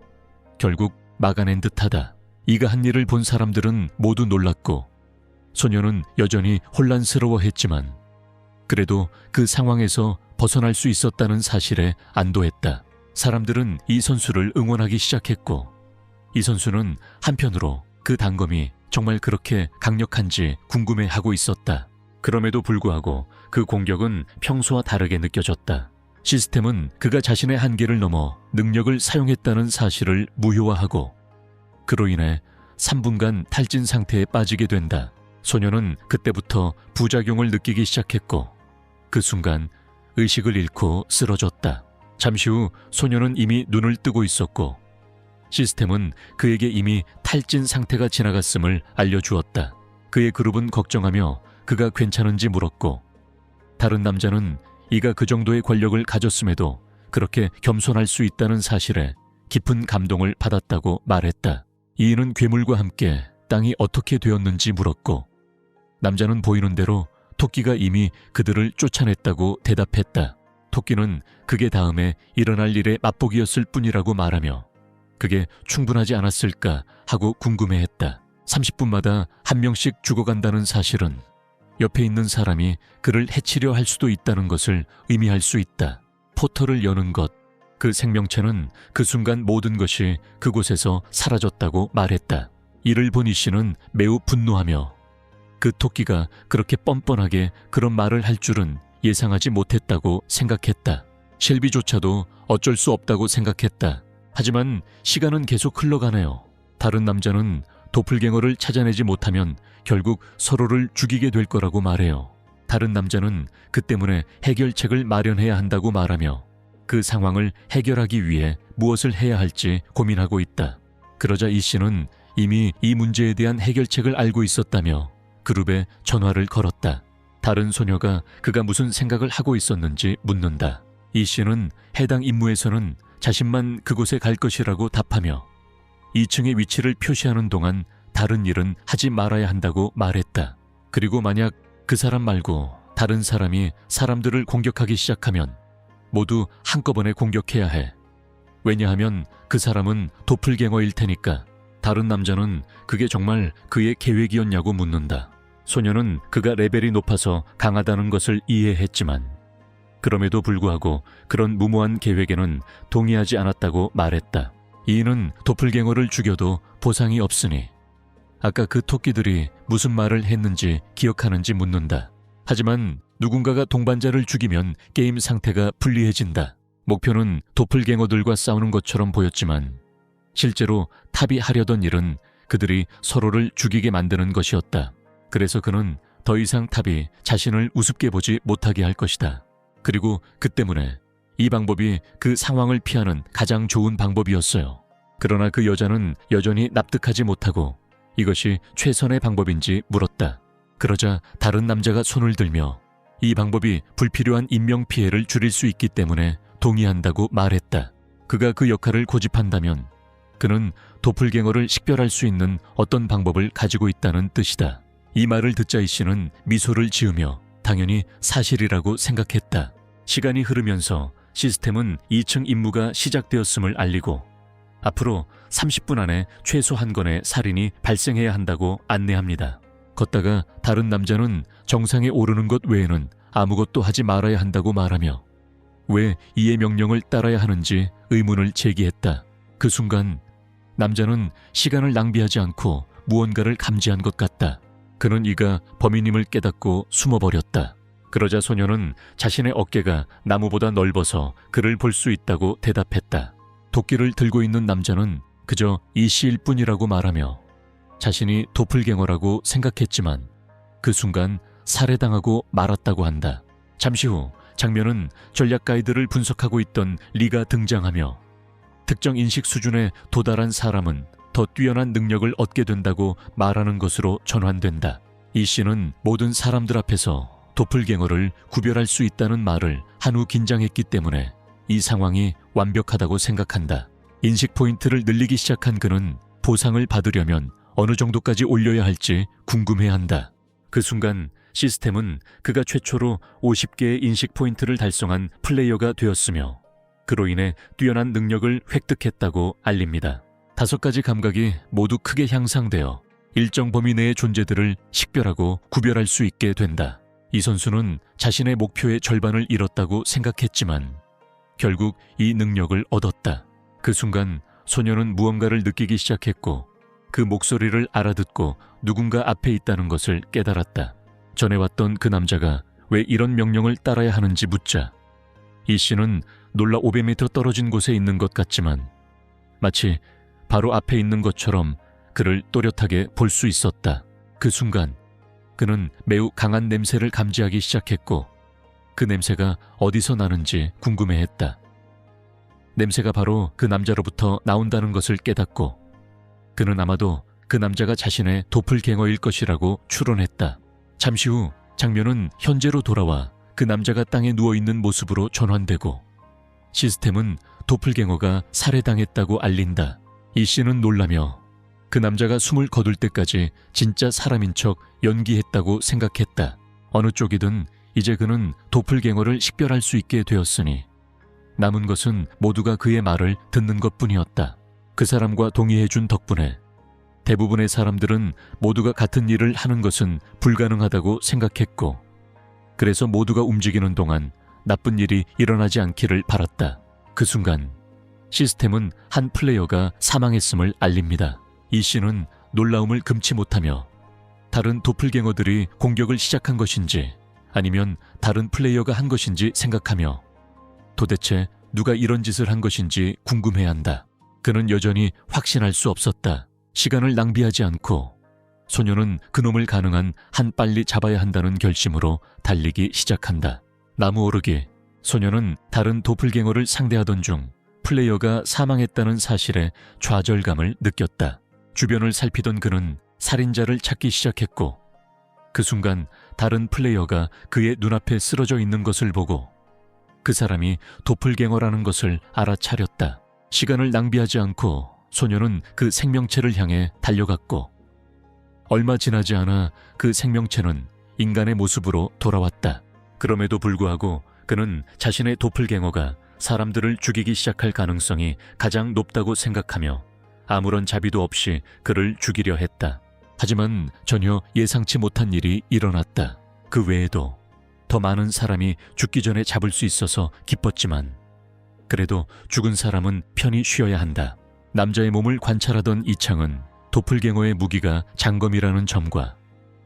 S1: 결국 막아낸 듯하다. 이가 한 일을 본 사람들은 모두 놀랐고 소녀는 여전히 혼란스러워했지만 그래도 그 상황에서 벗어날 수 있었다는 사실에 안도했다. 사람들은 이 선수를 응원하기 시작했고 이 선수는 한편으로 그 단검이 정말 그렇게 강력한지 궁금해하고 있었다. 그럼에도 불구하고 그 공격은 평소와 다르게 느껴졌다. 시스템은 그가 자신의 한계를 넘어 능력을 사용했다는 사실을 무효화하고 그로 인해 3분간 탈진 상태에 빠지게 된다. 소녀는 그때부터 부작용을 느끼기 시작했고 그 순간 의식을 잃고 쓰러졌다. 잠시 후 소녀는 이미 눈을 뜨고 있었고 시스템은 그에게 이미 탈진 상태가 지나갔음을 알려주었다. 그의 그룹은 걱정하며 그가 괜찮은지 물었고 다른 남자는 이가 그 정도의 권력을 가졌음에도 그렇게 겸손할 수 있다는 사실에 깊은 감동을 받았다고 말했다. 이인은 괴물과 함께 땅이 어떻게 되었는지 물었고 남자는 보이는 대로 토끼가 이미 그들을 쫓아냈다고 대답했다. 토끼는 그게 다음에 일어날 일의 맛보기였을 뿐이라고 말하며 그게 충분하지 않았을까 하고 궁금해했다. 30분마다 한 명씩 죽어간다는 사실은 옆에 있는 사람이 그를 해치려 할 수도 있다는 것을 의미할 수 있다. 포털을 여는 것, 그 생명체는 그 순간 모든 것이 그곳에서 사라졌다고 말했다. 이를 본 이 씨는 매우 분노하며 그 토끼가 그렇게 뻔뻔하게 그런 말을 할 줄은 예상하지 못했다고 생각했다. 셸비조차도 어쩔 수 없다고 생각했다. 하지만 시간은 계속 흘러가네요. 다른 남자는 도플갱어를 찾아내지 못하면 결국 서로를 죽이게 될 거라고 말해요. 다른 남자는 그 때문에 해결책을 마련해야 한다고 말하며 그 상황을 해결하기 위해 무엇을 해야 할지 고민하고 있다. 그러자 이 씨는 이미 이 문제에 대한 해결책을 알고 있었다며 그룹에 전화를 걸었다. 다른 소녀가 그가 무슨 생각을 하고 있었는지 묻는다. 이 씨는 해당 임무에서는 자신만 그곳에 갈 것이라고 답하며 2층의 위치를 표시하는 동안 다른 일은 하지 말아야 한다고 말했다. 그리고 만약 그 사람 말고 다른 사람이 사람들을 공격하기 시작하면 모두 한꺼번에 공격해야 해. 왜냐하면 그 사람은 도플갱어일 테니까. 다른 남자는 그게 정말 그의 계획이었냐고 묻는다. 소녀는 그가 레벨이 높아서 강하다는 것을 이해했지만 그럼에도 불구하고 그런 무모한 계획에는 동의하지 않았다고 말했다. 이인은 도플갱어를 죽여도 보상이 없으니 아까 그 토끼들이 무슨 말을 했는지 기억하는지 묻는다. 하지만 누군가가 동반자를 죽이면 게임 상태가 불리해진다. 목표는 도플갱어들과 싸우는 것처럼 보였지만 실제로 탑이 하려던 일은 그들이 서로를 죽이게 만드는 것이었다. 그래서 그는 더 이상 탑이 자신을 우습게 보지 못하게 할 것이다. 그리고 그 때문에 이 방법이 그 상황을 피하는 가장 좋은 방법이었어요. 그러나 그 여자는 여전히 납득하지 못하고 이것이 최선의 방법인지 물었다. 그러자 다른 남자가 손을 들며 이 방법이 불필요한 인명피해를 줄일 수 있기 때문에 동의한다고 말했다. 그가 그 역할을 고집한다면 그는 도플갱어를 식별할 수 있는 어떤 방법을 가지고 있다는 뜻이다. 이 말을 듣자 이 씨는 미소를 지으며 당연히 사실이라고 생각했다. 시간이 흐르면서 시스템은 2층 임무가 시작되었음을 알리고 앞으로 30분 안에 최소 한 건의 살인이 발생해야 한다고 안내합니다. 걷다가 다른 남자는 정상에 오르는 것 외에는 아무것도 하지 말아야 한다고 말하며 왜 이의 명령을 따라야 하는지 의문을 제기했다. 그 순간 남자는 시간을 낭비하지 않고 무언가를 감지한 것 같다. 그는 이가 범인임을 깨닫고 숨어버렸다. 그러자 소녀는 자신의 어깨가 나무보다 넓어서 그를 볼 수 있다고 대답했다. 도끼를 들고 있는 남자는 그저 이 씨일 뿐이라고 말하며 자신이 도플갱어라고 생각했지만 그 순간 살해당하고 말았다고 한다. 잠시 후 장면은 전략 가이드를 분석하고 있던 리가 등장하며 특정 인식 수준에 도달한 사람은 더 뛰어난 능력을 얻게 된다고 말하는 것으로 전환된다. 이 씨는 모든 사람들 앞에서 도플갱어를 구별할 수 있다는 말을 한후 긴장했기 때문에 이 상황이 완벽하다고 생각한다. 인식 포인트를 늘리기 시작한 그는 보상을 받으려면 어느 정도까지 올려야 할지 궁금해한다. 그 순간 시스템은 그가 최초로 50개의 인식 포인트를 달성한 플레이어가 되었으며 그로 인해 뛰어난 능력을 획득했다고 알립니다. 5가지 감각이 모두 크게 향상되어 일정 범위 내의 존재들을 식별하고 구별할 수 있게 된다. 이 선수는 자신의 목표의 절반을 잃었다고 생각했지만 결국 이 능력을 얻었다. 그 순간 소녀는 무언가를 느끼기 시작했고 그 목소리를 알아듣고 누군가 앞에 있다는 것을 깨달았다. 전에 왔던 그 남자가 왜 이런 명령을 따라야 하는지 묻자 이 씨는 놀라 500m 떨어진 곳에 있는 것 같지만 마치 바로 앞에 있는 것처럼 그를 또렷하게 볼 수 있었다. 그 순간 그는 매우 강한 냄새를 감지하기 시작했고 그 냄새가 어디서 나는지 궁금해했다. 냄새가 바로 그 남자로부터 나온다는 것을 깨닫고 그는 아마도 그 남자가 자신의 도플갱어일 것이라고 추론했다. 잠시 후 장면은 현재로 돌아와 그 남자가 땅에 누워있는 모습으로 전환되고 시스템은 도플갱어가 살해당했다고 알린다. 이 씨는 놀라며 그 남자가 숨을 거둘 때까지 진짜 사람인 척 연기했다고 생각했다. 어느 쪽이든 이제 그는 도플갱어를 식별할 수 있게 되었으니 남은 것은 모두가 그의 말을 듣는 것뿐이었다. 그 사람과 동의해준 덕분에 대부분의 사람들은 모두가 같은 일을 하는 것은 불가능하다고 생각했고 그래서 모두가 움직이는 동안 나쁜 일이 일어나지 않기를 바랐다. 그 순간 시스템은 한 플레이어가 사망했음을 알립니다. 이 씨는 놀라움을 금치 못하며 다른 도플갱어들이 공격을 시작한 것인지 아니면 다른 플레이어가 한 것인지 생각하며 도대체 누가 이런 짓을 한 것인지 궁금해한다. 그는 여전히 확신할 수 없었다. 시간을 낭비하지 않고 소녀는 그놈을 가능한 한 빨리 잡아야 한다는 결심으로 달리기 시작한다. 나무 오르기. 소녀는 다른 도플갱어를 상대하던 중 플레이어가 사망했다는 사실에 좌절감을 느꼈다. 주변을 살피던 그는 살인자를 찾기 시작했고 그 순간 다른 플레이어가 그의 눈앞에 쓰러져 있는 것을 보고 그 사람이 도플갱어라는 것을 알아차렸다. 시간을 낭비하지 않고 소녀는 그 생명체를 향해 달려갔고 얼마 지나지 않아 그 생명체는 인간의 모습으로 돌아왔다. 그럼에도 불구하고 그는 자신의 도플갱어가 사람들을 죽이기 시작할 가능성이 가장 높다고 생각하며 아무런 자비도 없이 그를 죽이려 했다. 하지만 전혀 예상치 못한 일이 일어났다. 그 외에도 더 많은 사람이 죽기 전에 잡을 수 있어서 기뻤지만 그래도 죽은 사람은 편히 쉬어야 한다. 남자의 몸을 관찰하던 이창은 도플갱어의 무기가 장검이라는 점과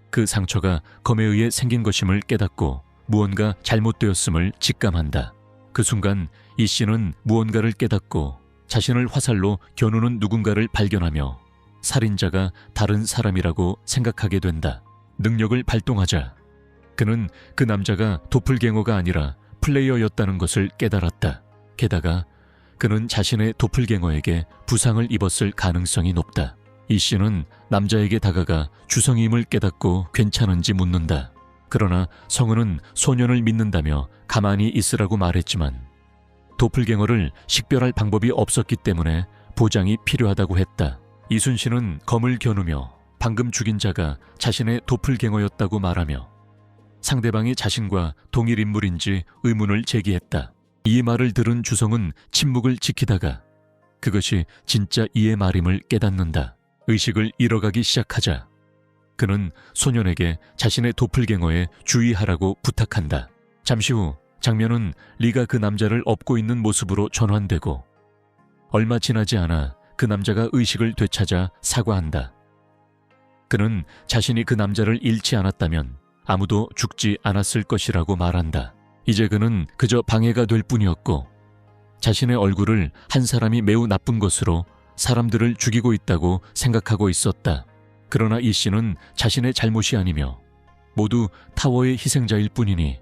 S1: 그 상처가 검에 의해 생긴 것임을 깨닫고 무언가 잘못되었음을 직감한다. 그 순간 이 씨는 무언가를 깨닫고 자신을 화살로 겨누는 누군가를 발견하며 살인자가 다른 사람이라고 생각하게 된다. 능력을 발동하자 그는 그 남자가 도플갱어가 아니라 플레이어였다는 것을 깨달았다. 게다가 그는 자신의 도플갱어에게 부상을 입었을 가능성이 높다. 이 씨는 남자에게 다가가 주성임을 깨닫고 괜찮은지 묻는다. 그러나 성은은 소년을 믿는다며 가만히 있으라고 말했지만 도플갱어를 식별할 방법이 없었기 때문에 보장이 필요하다고 했다. 이순신은 검을 겨누며 방금 죽인 자가 자신의 도플갱어였다고 말하며 상대방이 자신과 동일 인물인지 의문을 제기했다. 이 말을 들은 주성은 침묵을 지키다가 그것이 진짜 이의 말임을 깨닫는다. 의식을 잃어가기 시작하자 그는 소년에게 자신의 도플갱어에 주의하라고 부탁한다. 잠시 후 장면은 리가 그 남자를 업고 있는 모습으로 전환되고 얼마 지나지 않아 그 남자가 의식을 되찾아 사과한다. 그는 자신이 그 남자를 잃지 않았다면 아무도 죽지 않았을 것이라고 말한다. 이제 그는 그저 방해가 될 뿐이었고 자신의 얼굴을 한 사람이 매우 나쁜 것으로 사람들을 죽이고 있다고 생각하고 있었다. 그러나 이 씨는 자신의 잘못이 아니며 모두 타워의 희생자일 뿐이니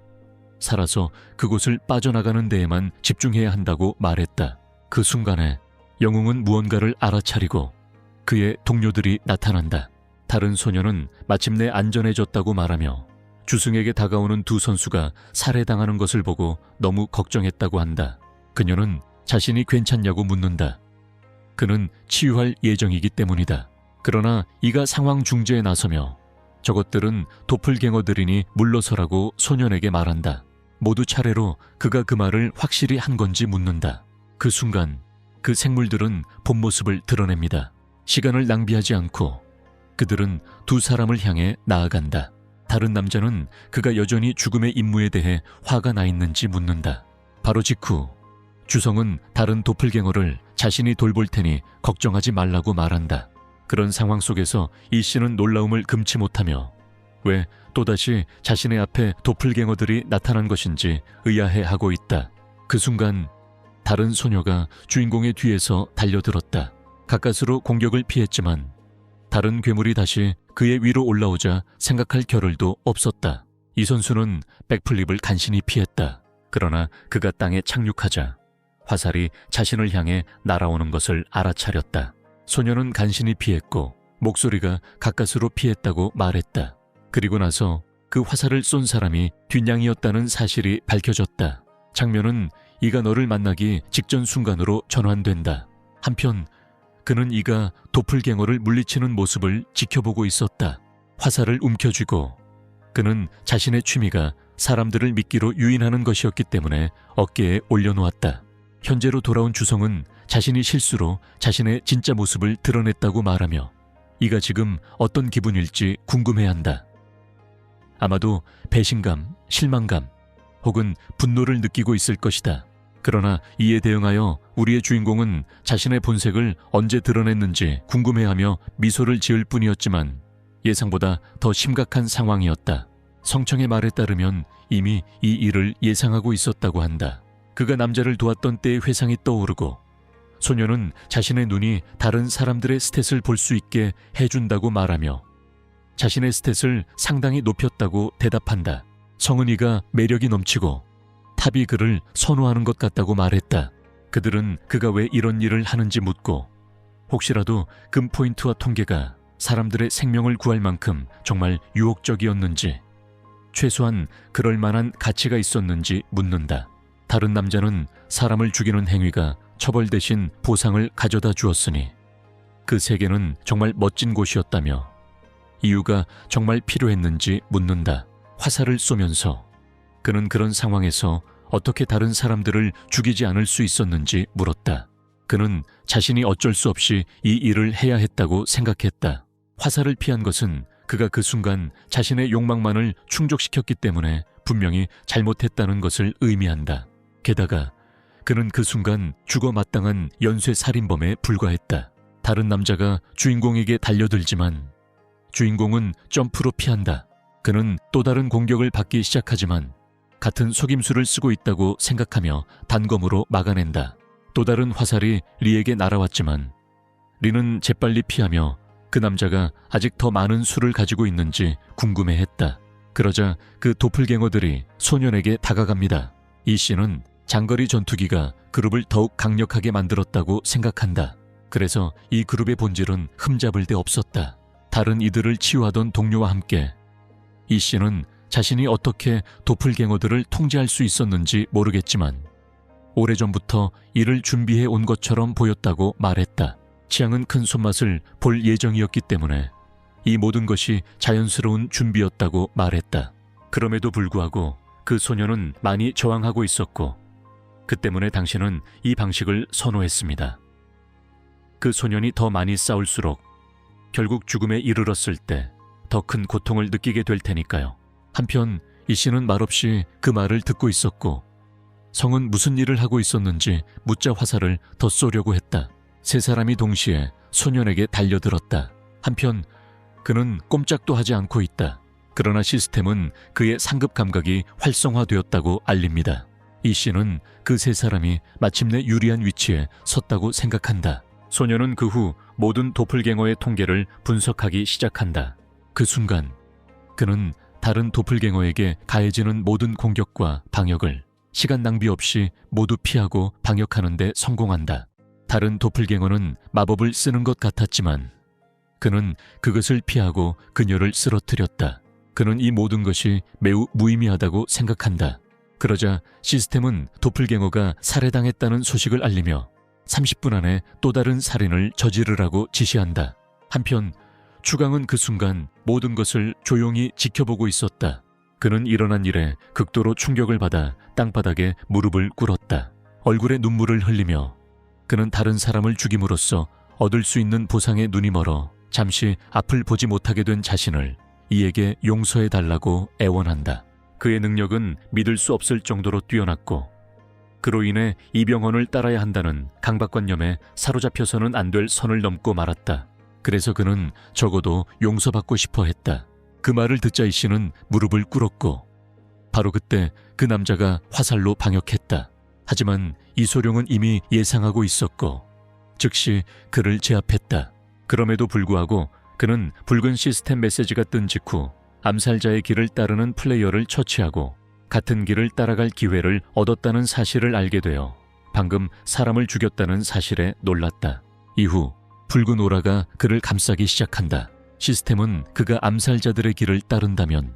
S1: 살아서 그곳을 빠져나가는 데에만 집중해야 한다고 말했다. 그 순간에 영웅은 무언가를 알아차리고 그의 동료들이 나타난다. 다른 소녀는 마침내 안전해졌다고 말하며 주승에게 다가오는 두 선수가 살해당하는 것을 보고 너무 걱정했다고 한다. 그녀는 자신이 괜찮냐고 묻는다. 그는 치유할 예정이기 때문이다. 그러나 이가 상황 중재에 나서며 저것들은 도플갱어들이니 물러서라고 소년에게 말한다. 모두 차례로 그가 그 말을 확실히 한 건지 묻는다. 그 순간 그 생물들은 본 모습을 드러냅니다. 시간을 낭비하지 않고 그들은 두 사람을 향해 나아간다. 다른 남자는 그가 여전히 죽음의 임무에 대해 화가 나 있는지 묻는다. 바로 직후 주성은 다른 도플갱어를 자신이 돌볼 테니 걱정하지 말라고 말한다. 그런 상황 속에서 이 씨는 놀라움을 금치 못하며 왜 또다시 자신의 앞에 도플갱어들이 나타난 것인지 의아해하고 있다. 그 순간 다른 소녀가 주인공의 뒤에서 달려들었다. 가까스로 공격을 피했지만 다른 괴물이 다시 그의 위로 올라오자 생각할 겨를도 없었다. 이 선수는 백플립을 간신히 피했다. 그러나 그가 땅에 착륙하자 화살이 자신을 향해 날아오는 것을 알아차렸다. 소녀는 간신히 피했고 목소리가 가까스로 피했다고 말했다. 그리고 나서 그 화살을 쏜 사람이 뒷냥이었다는 사실이 밝혀졌다. 장면은 이가 너를 만나기 직전 순간으로 전환된다. 한편 그는 이가 도플갱어를 물리치는 모습을 지켜보고 있었다. 화살을 움켜쥐고 그는 자신의 취미가 사람들을 미끼로 유인하는 것이었기 때문에 어깨에 올려놓았다. 현재로 돌아온 주성은 자신이 실수로 자신의 진짜 모습을 드러냈다고 말하며 이가 지금 어떤 기분일지 궁금해한다. 아마도 배신감, 실망감 혹은 분노를 느끼고 있을 것이다. 그러나 이에 대응하여 우리의 주인공은 자신의 본색을 언제 드러냈는지 궁금해하며 미소를 지을 뿐이었지만 예상보다 더 심각한 상황이었다. 성청의 말에 따르면 이미 이 일을 예상하고 있었다고 한다. 그가 남자를 도왔던 때의 회상이 떠오르고 소녀는 자신의 눈이 다른 사람들의 스탯을 볼 수 있게 해준다고 말하며 자신의 스탯을 상당히 높였다고 대답한다. 성은이가 매력이 넘치고 탑이 그를 선호하는 것 같다고 말했다. 그들은 그가 왜 이런 일을 하는지 묻고 혹시라도 금 포인트와 통계가 사람들의 생명을 구할 만큼 정말 유혹적이었는지 최소한 그럴 만한 가치가 있었는지 묻는다. 다른 남자는 사람을 죽이는 행위가 처벌 대신 보상을 가져다 주었으니 그 세계는 정말 멋진 곳이었다며 이유가 정말 필요했는지 묻는다. 화살을 쏘면서 그는 그런 상황에서 어떻게 다른 사람들을 죽이지 않을 수 있었는지 물었다. 그는 자신이 어쩔 수 없이 이 일을 해야 했다고 생각했다. 화살을 피한 것은 그가 그 순간 자신의 욕망만을 충족시켰기 때문에 분명히 잘못했다는 것을 의미한다. 게다가 그는 그 순간 죽어 마땅한 연쇄 살인범에 불과했다. 다른 남자가 주인공에게 달려들지만 주인공은 점프로 피한다. 그는 또 다른 공격을 받기 시작하지만 같은 속임수를 쓰고 있다고 생각하며 단검으로 막아낸다. 또 다른 화살이 리에게 날아왔지만 리는 재빨리 피하며 그 남자가 아직 더 많은 수를 가지고 있는지 궁금해했다. 그러자 그 도플갱어들이 소년에게 다가갑니다. 이 씨는 장거리 전투기가 그룹을 더욱 강력하게 만들었다고 생각한다. 그래서 이 그룹의 본질은 흠잡을 데 없었다. 다른 이들을 치유하던 동료와 함께 이 씨는 자신이 어떻게 도플갱어들을 통제할 수 있었는지 모르겠지만 오래전부터 이를 준비해 온 것처럼 보였다고 말했다. 치앙은 큰 손맛을 볼 예정이었기 때문에 이 모든 것이 자연스러운 준비였다고 말했다. 그럼에도 불구하고 그 소녀는 많이 저항하고 있었고 그 때문에 당신은 이 방식을 선호했습니다. 그 소년이 더 많이 싸울수록 결국 죽음에 이르렀을 때 더 큰 고통을 느끼게 될 테니까요. 한편 이 씨는 말없이 그 말을 듣고 있었고 성은 무슨 일을 하고 있었는지 묻자 화살을 더 쏘려고 했다. 세 사람이 동시에 소년에게 달려들었다. 한편 그는 꼼짝도 하지 않고 있다. 그러나 시스템은 그의 상급 감각이 활성화되었다고 알립니다. 이 씨는 그 세 사람이 마침내 유리한 위치에 섰다고 생각한다. 소년은 그 후 모든 도플갱어의 통계를 분석하기 시작한다. 그 순간 그는 다른 도플갱어에게 가해지는 모든 공격과 방역을 시간 낭비 없이 모두 피하고 방역하는 데 성공한다. 다른 도플갱어는 마법을 쓰는 것 같았지만 그는 그것을 피하고 그녀를 쓰러뜨렸다. 그는 이 모든 것이 매우 무의미하다고 생각한다. 그러자 시스템은 도플갱어가 살해당했다는 소식을 알리며 30분 안에 또 다른 살인을 저지르라고 지시한다. 한편 추강은 그 순간 모든 것을 조용히 지켜보고 있었다. 그는 일어난 일에 극도로 충격을 받아 땅바닥에 무릎을 꿇었다. 얼굴에 눈물을 흘리며 그는 다른 사람을 죽임으로써 얻을 수 있는 보상에 눈이 멀어 잠시 앞을 보지 못하게 된 자신을 이에게 용서해달라고 애원한다. 그의 능력은 믿을 수 없을 정도로 뛰어났고 그로 인해 이병헌을 따라야 한다는 강박관념에 사로잡혀서는 안 될 선을 넘고 말았다. 그래서 그는 적어도 용서받고 싶어 했다. 그 말을 듣자 이 씨는 무릎을 꿇었고 바로 그때 그 남자가 화살로 방역했다. 하지만 이소룡은 이미 예상하고 있었고 즉시 그를 제압했다. 그럼에도 불구하고 그는 붉은 시스템 메시지가 뜬 직후 암살자의 길을 따르는 플레이어를 처치하고 같은 길을 따라갈 기회를 얻었다는 사실을 알게 되어 방금 사람을 죽였다는 사실에 놀랐다. 이후 붉은 오라가 그를 감싸기 시작한다. 시스템은 그가 암살자들의 길을 따른다면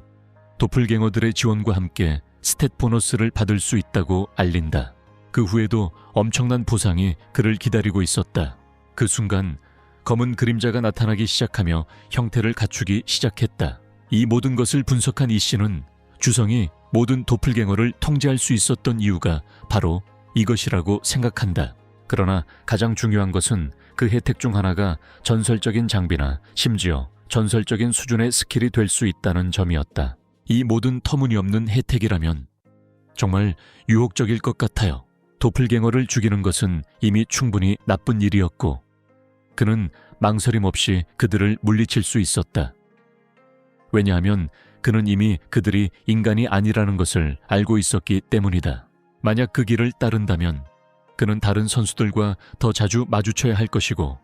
S1: 도플갱어들의 지원과 함께 스탯 보너스를 받을 수 있다고 알린다. 그 후에도 엄청난 보상이 그를 기다리고 있었다. 그 순간 검은 그림자가 나타나기 시작하며 형태를 갖추기 시작했다. 이 모든 것을 분석한 이 씨는 주성이 모든 도플갱어를 통제할 수 있었던 이유가 바로 이것이라고 생각한다. 그러나 가장 중요한 것은 그 혜택 중 하나가 전설적인 장비나 심지어 전설적인 수준의 스킬이 될 수 있다는 점이었다. 이 모든 터무니없는 혜택이라면 정말 유혹적일 것 같아요. 도플갱어를 죽이는 것은 이미 충분히 나쁜 일이었고 그는 망설임 없이 그들을 물리칠 수 있었다. 왜냐하면 그는 이미 그들이 인간이 아니라는 것을 알고 있었기 때문이다. 만약 그 길을 따른다면 그는 다른 선수들과 더 자주 마주쳐야 할 것이고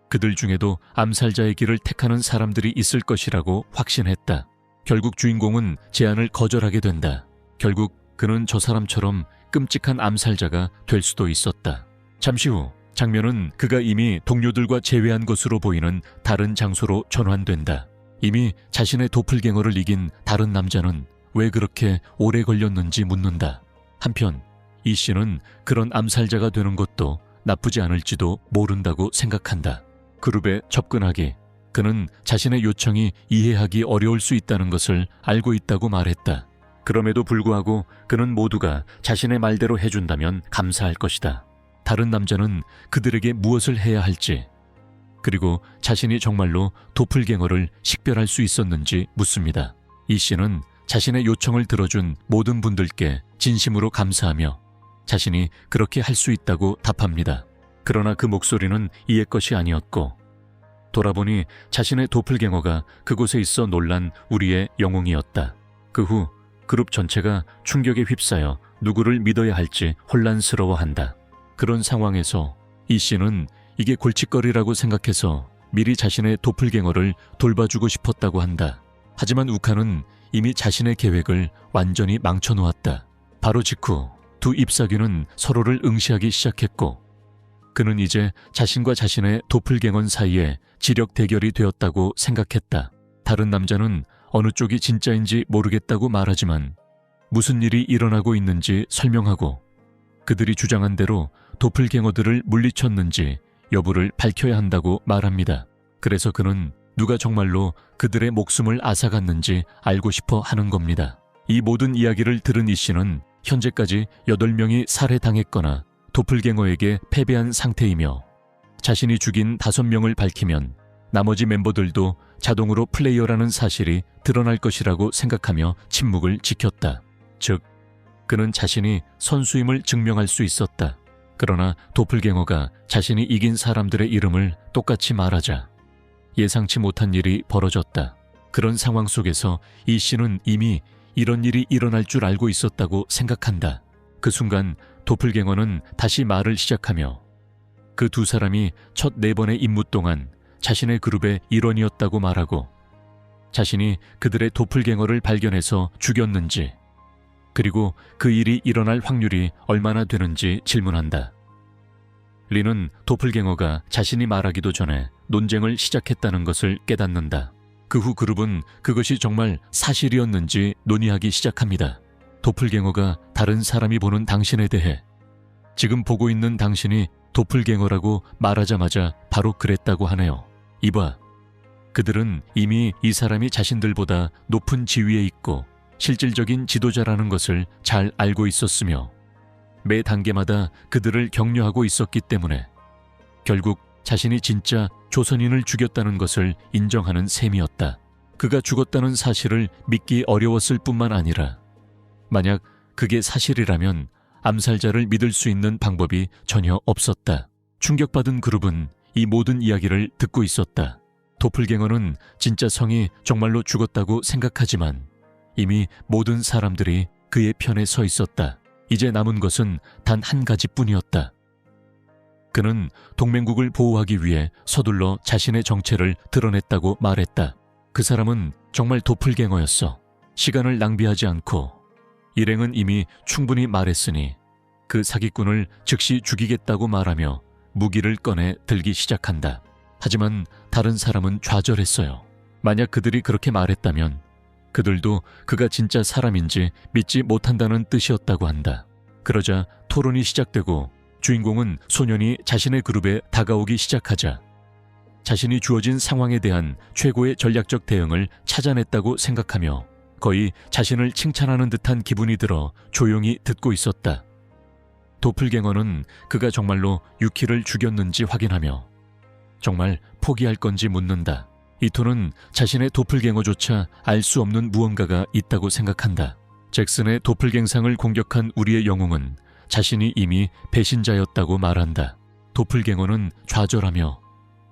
S1: 그들 중에도 암살자의 길을 택하는 사람들이 있을 것이라고 확신했다. 결국 주인공은 제안을 거절하게 된다. 결국 그는 저 사람처럼 끔찍한 암살자가 될 수도 있었다. 잠시 후 장면은 그가 이미 동료들과 제외한 것으로 보이는 다른 장소로 전환된다. 이미 자신의 도플갱어를 이긴 다른 남자는 왜 그렇게 오래 걸렸는지 묻는다. 한편 이 씨는 그런 암살자가 되는 것도 나쁘지 않을지도 모른다고 생각한다. 그룹에 접근하기, 그는 자신의 요청이 이해하기 어려울 수 있다는 것을 알고 있다고 말했다. 그럼에도 불구하고 그는 모두가 자신의 말대로 해준다면 감사할 것이다. 다른 남자는 그들에게 무엇을 해야 할지, 그리고 자신이 정말로 도플갱어를 식별할 수 있었는지 묻습니다. 이 씨는 자신의 요청을 들어준 모든 분들께 진심으로 감사하며 자신이 그렇게 할 수 있다고 답합니다. 그러나 그 목소리는 이의 것이 아니었고 돌아보니 자신의 도플갱어가 그곳에 있어 놀란 우리의 영웅이었다. 그 후 그룹 전체가 충격에 휩싸여 누구를 믿어야 할지 혼란스러워한다. 그런 상황에서 이 씨는 이게 골칫거리라고 생각해서 미리 자신의 도플갱어를 돌봐주고 싶었다고 한다. 하지만 우카는 이미 자신의 계획을 완전히 망쳐놓았다. 바로 직후 두 잎사귀는 서로를 응시하기 시작했고 그는 이제 자신과 자신의 도플갱어 사이에 지력 대결이 되었다고 생각했다. 다른 남자는 어느 쪽이 진짜인지 모르겠다고 말하지만 무슨 일이 일어나고 있는지 설명하고 그들이 주장한 대로 도플갱어들을 물리쳤는지 여부를 밝혀야 한다고 말합니다. 그래서 그는 누가 정말로 그들의 목숨을 앗아갔는지 알고 싶어 하는 겁니다. 이 모든 이야기를 들은 이 씨는 현재까지 8명이 살해당했거나 도플갱어에게 패배한 상태이며 자신이 죽인 5명을 밝히면 나머지 멤버들도 자동으로 플레이어라는 사실이 드러날 것이라고 생각하며 침묵을 지켰다. 즉, 그는 자신이 선수임을 증명할 수 있었다. 그러나 도플갱어가 자신이 이긴 사람들의 이름을 똑같이 말하자 예상치 못한 일이 벌어졌다. 그런 상황 속에서 이 씨는 이미 이런 일이 일어날 줄 알고 있었다고 생각한다. 그 순간 도플갱어는 다시 말을 시작하며 그 두 사람이 첫 4번의 임무 동안 자신의 그룹의 일원이었다고 말하고 자신이 그들의 도플갱어를 발견해서 죽였는지 그리고 그 일이 일어날 확률이 얼마나 되는지 질문한다. 리는 도플갱어가 자신이 말하기도 전에 논쟁을 시작했다는 것을 깨닫는다. 그 후 그룹은 그것이 정말 사실이었는지 논의하기 시작합니다. 도플갱어가 다른 사람이 보는 당신에 대해 지금 보고 있는 당신이 도플갱어라고 말하자마자 바로 그랬다고 하네요. 이봐, 그들은 이미 이 사람이 자신들보다 높은 지위에 있고 실질적인 지도자라는 것을 잘 알고 있었으며 매 단계마다 그들을 격려하고 있었기 때문에 결국 자신이 진짜 조선인을 죽였다는 것을 인정하는 셈이었다. 그가 죽었다는 사실을 믿기 어려웠을 뿐만 아니라 만약 그게 사실이라면 암살자를 믿을 수 있는 방법이 전혀 없었다. 충격받은 그룹은 이 모든 이야기를 듣고 있었다. 도플갱어는 진짜 성이 정말로 죽었다고 생각하지만 이미 모든 사람들이 그의 편에 서 있었다. 이제 남은 것은 단 한 가지뿐이었다. 그는 동맹국을 보호하기 위해 서둘러 자신의 정체를 드러냈다고 말했다. 그 사람은 정말 도플갱어였어. 시간을 낭비하지 않고 일행은 이미 충분히 말했으니 그 사기꾼을 즉시 죽이겠다고 말하며 무기를 꺼내 들기 시작한다. 하지만 다른 사람은 좌절했어요. 만약 그들이 그렇게 말했다면 그들도 그가 진짜 사람인지 믿지 못한다는 뜻이었다고 한다. 그러자 토론이 시작되고 주인공은 소년이 자신의 그룹에 다가오기 시작하자 자신이 주어진 상황에 대한 최고의 전략적 대응을 찾아냈다고 생각하며 거의 자신을 칭찬하는 듯한 기분이 들어 조용히 듣고 있었다. 도플갱어는 그가 정말로 유키를 죽였는지 확인하며 정말 포기할 건지 묻는다. 이토는 자신의 도플갱어조차 알 수 없는 무언가가 있다고 생각한다. 잭슨의 도플갱상을 공격한 우리의 영웅은 자신이 이미 배신자였다고 말한다. 도플갱어는 좌절하며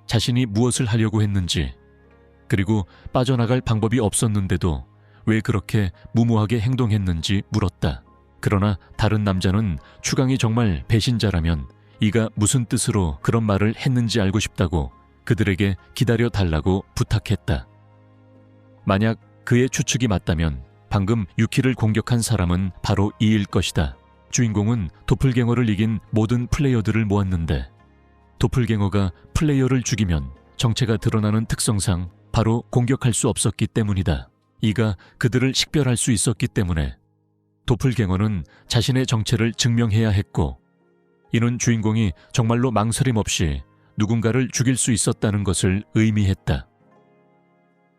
S1: 자신이 무엇을 하려고 했는지 그리고 빠져나갈 방법이 없었는데도 왜 그렇게 무모하게 행동했는지 물었다. 그러나 다른 남자는 추강이 정말 배신자라면 이가 무슨 뜻으로 그런 말을 했는지 알고 싶다고 그들에게 기다려 달라고 부탁했다. 만약 그의 추측이 맞다면 방금 유키를 공격한 사람은 바로 이일 것이다. 주인공은 도플갱어를 이긴 모든 플레이어들을 모았는데 도플갱어가 플레이어를 죽이면 정체가 드러나는 특성상 바로 공격할 수 없었기 때문이다. 이가 그들을 식별할 수 있었기 때문에 도플갱어는 자신의 정체를 증명해야 했고, 이는 주인공이 정말로 망설임 없이 누군가를 죽일 수 있었다는 것을 의미했다.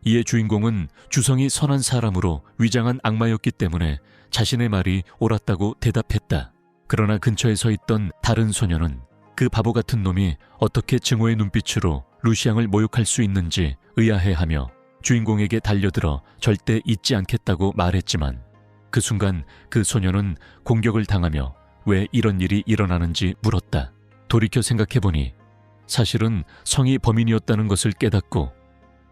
S1: 이에 주인공은 주성이 선한 사람으로 위장한 악마였기 때문에 자신의 말이 옳았다고 대답했다. 그러나 근처에 서 있던 다른 소녀는 그 바보 같은 놈이 어떻게 증오의 눈빛으로 루시앙을 모욕할 수 있는지 의아해하며 주인공에게 달려들어 절대 잊지 않겠다고 말했지만, 그 순간 그 소녀는 공격을 당하며 왜 이런 일이 일어나는지 물었다. 돌이켜 생각해보니 사실은 성이 범인이었다는 것을 깨닫고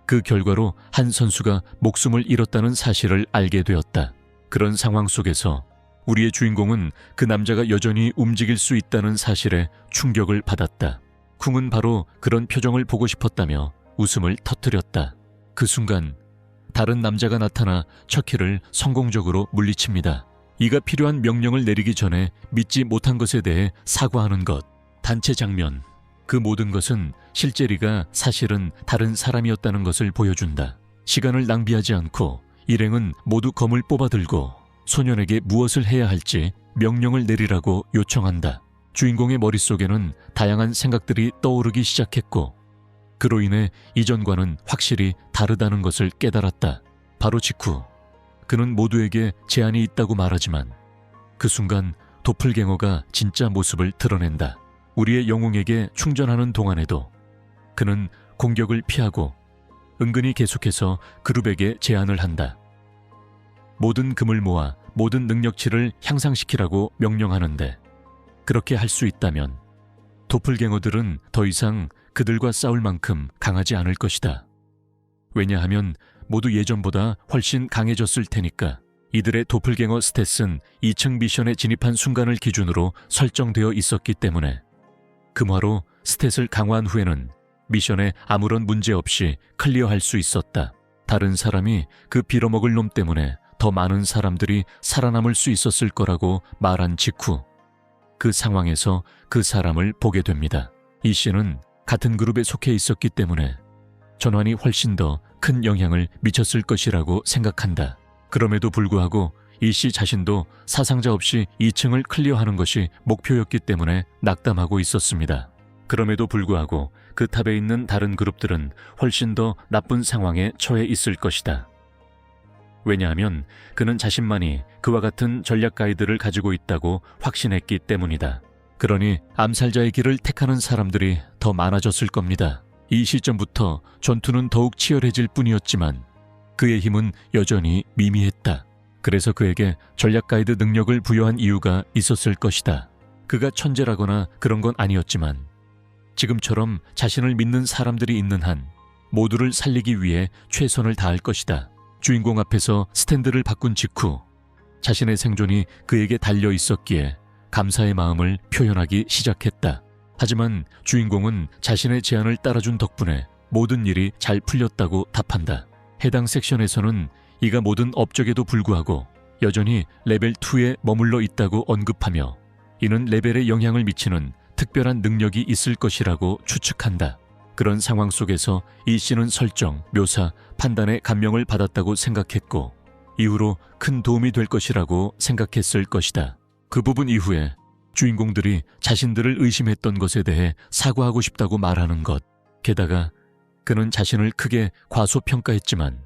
S1: 그 결과로 한 선수가 목숨을 잃었다는 사실을 알게 되었다. 그런 상황 속에서 우리의 주인공은 그 남자가 여전히 움직일 수 있다는 사실에 충격을 받았다. 쿵은 바로 그런 표정을 보고 싶었다며 웃음을 터뜨렸다. 그 순간 다른 남자가 나타나 척키를 성공적으로 물리칩니다. 이가 필요한 명령을 내리기 전에 믿지 못한 것에 대해 사과하는 것, 단체 장면, 그 모든 것은 실제 리가 사실은 다른 사람이었다는 것을 보여준다. 시간을 낭비하지 않고 일행은 모두 검을 뽑아들고 소년에게 무엇을 해야 할지 명령을 내리라고 요청한다. 주인공의 머릿속에는 다양한 생각들이 떠오르기 시작했고, 그로 인해 이전과는 확실히 다르다는 것을 깨달았다. 바로 직후 그는 모두에게 제한이 있다고 말하지만 그 순간 도플갱어가 진짜 모습을 드러낸다. 우리의 영웅에게 충전하는 동안에도 그는 공격을 피하고 은근히 계속해서 그룹에게 제안을 한다. 모든 금을 모아 모든 능력치를 향상시키라고 명령하는데, 그렇게 할 수 있다면 도플갱어들은 더 이상 그들과 싸울 만큼 강하지 않을 것이다. 왜냐하면 모두 예전보다 훨씬 강해졌을 테니까. 이들의 도플갱어 스탯은 2층 미션에 진입한 순간을 기준으로 설정되어 있었기 때문에 금화로 스탯을 강화한 후에는 미션에 아무런 문제 없이 클리어할 수 있었다. 다른 사람이 그 빌어먹을 놈 때문에 더 많은 사람들이 살아남을 수 있었을 거라고 말한 직후 그 상황에서 그 사람을 보게 됩니다. 이 씨는 같은 그룹에 속해 있었기 때문에 전환이 훨씬 더 큰 영향을 미쳤을 것이라고 생각한다. 그럼에도 불구하고 이 씨 자신도 사상자 없이 2층을 클리어하는 것이 목표였기 때문에 낙담하고 있었습니다. 그럼에도 불구하고 그 탑에 있는 다른 그룹들은 훨씬 더 나쁜 상황에 처해 있을 것이다. 왜냐하면 그는 자신만이 그와 같은 전략 가이드를 가지고 있다고 확신했기 때문이다. 그러니 암살자의 길을 택하는 사람들이 더 많아졌을 겁니다. 이 시점부터 전투는 더욱 치열해질 뿐이었지만 그의 힘은 여전히 미미했다. 그래서 그에게 전략 가이드 능력을 부여한 이유가 있었을 것이다. 그가 천재라거나 그런 건 아니었지만 지금처럼 자신을 믿는 사람들이 있는 한 모두를 살리기 위해 최선을 다할 것이다. 주인공 앞에서 스탠드를 바꾼 직후 자신의 생존이 그에게 달려 있었기에 감사의 마음을 표현하기 시작했다. 하지만 주인공은 자신의 제안을 따라준 덕분에 모든 일이 잘 풀렸다고 답한다. 해당 섹션에서는 이가 모든 업적에도 불구하고 여전히 레벨 2에 머물러 있다고 언급하며 이는 레벨에 영향을 미치는 특별한 능력이 있을 것이라고 추측한다. 그런 상황 속에서 이 씨는 설정, 묘사, 판단에 감명을 받았다고 생각했고 이후로 큰 도움이 될 것이라고 생각했을 것이다. 그 부분 이후에 주인공들이 자신들을 의심했던 것에 대해 사과하고 싶다고 말하는 것, 게다가 그는 자신을 크게 과소평가했지만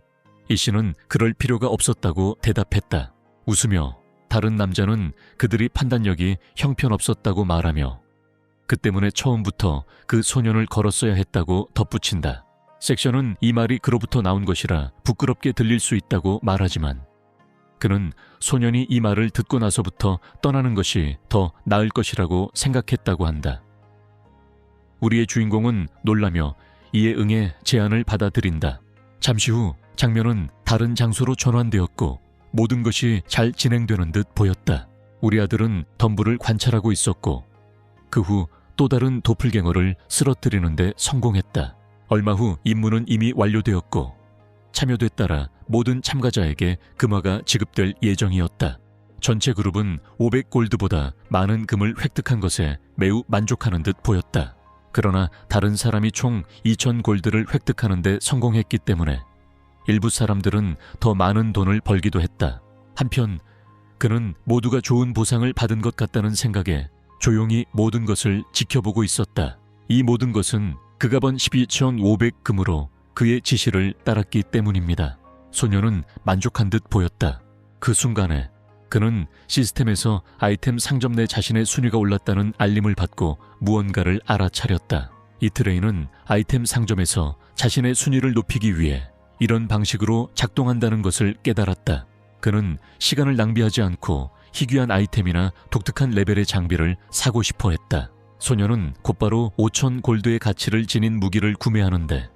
S1: 이 씨는 그럴 필요가 없었다고 대답했다. 웃으며 다른 남자는 그들이 판단력이 형편없었다고 말하며 그 때문에 처음부터 그 소년을 걸었어야 했다고 덧붙인다. 섹션은 이 말이 그로부터 나온 것이라 부끄럽게 들릴 수 있다고 말하지만 그는 소년이 이 말을 듣고 나서부터 떠나는 것이 더 나을 것이라고 생각했다고 한다. 우리의 주인공은 놀라며 이에 응해 제안을 받아들인다. 잠시 후 장면은 다른 장소로 전환되었고 모든 것이 잘 진행되는 듯 보였다. 우리 아들은 덤불을 관찰하고 있었고 그 후 또 다른 도플갱어를 쓰러뜨리는 데 성공했다. 얼마 후 임무는 이미 완료되었고 참여도에 따라 모든 참가자에게 금화가 지급될 예정이었다. 전체 그룹은 500골드보다 많은 금을 획득한 것에 매우 만족하는 듯 보였다. 그러나 다른 사람이 총 2000골드를 획득하는 데 성공했기 때문에 일부 사람들은 더 많은 돈을 벌기도 했다. 한편 그는 모두가 좋은 보상을 받은 것 같다는 생각에 조용히 모든 것을 지켜보고 있었다. 이 모든 것은 그가 번 12,500금으로 그의 지시를 따랐기 때문입니다. 소녀는 만족한 듯 보였다. 그 순간에 그는 시스템에서 아이템 상점 내 자신의 순위가 올랐다는 알림을 받고 무언가를 알아차렸다. 이 트레이는 아이템 상점에서 자신의 순위를 높이기 위해 이런 방식으로 작동한다는 것을 깨달았다. 그는 시간을 낭비하지 않고 희귀한 아이템이나 독특한 레벨의 장비를 사고 싶어 했다. 소녀는 곧바로 5,000골드의 가치를 지닌 무기를 구매하는데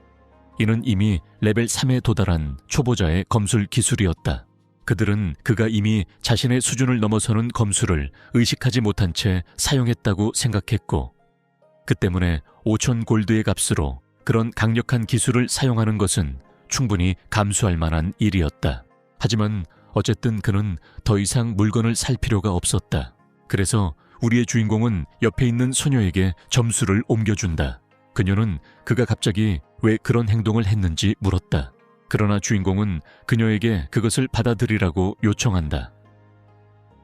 S1: 이는 이미 레벨 3에 도달한 초보자의 검술 기술이었다. 그들은 그가 이미 자신의 수준을 넘어서는 검술을 의식하지 못한 채 사용했다고 생각했고 그 때문에 5,000골드의 값으로 그런 강력한 기술을 사용하는 것은 충분히 감수할 만한 일이었다. 하지만 어쨌든 그는 더 이상 물건을 살 필요가 없었다. 그래서 우리의 주인공은 옆에 있는 소녀에게 점수를 옮겨준다. 그녀는 그가 갑자기 왜 그런 행동을 했는지 물었다. 그러나 주인공은 그녀에게 그것을 받아들이라고 요청한다.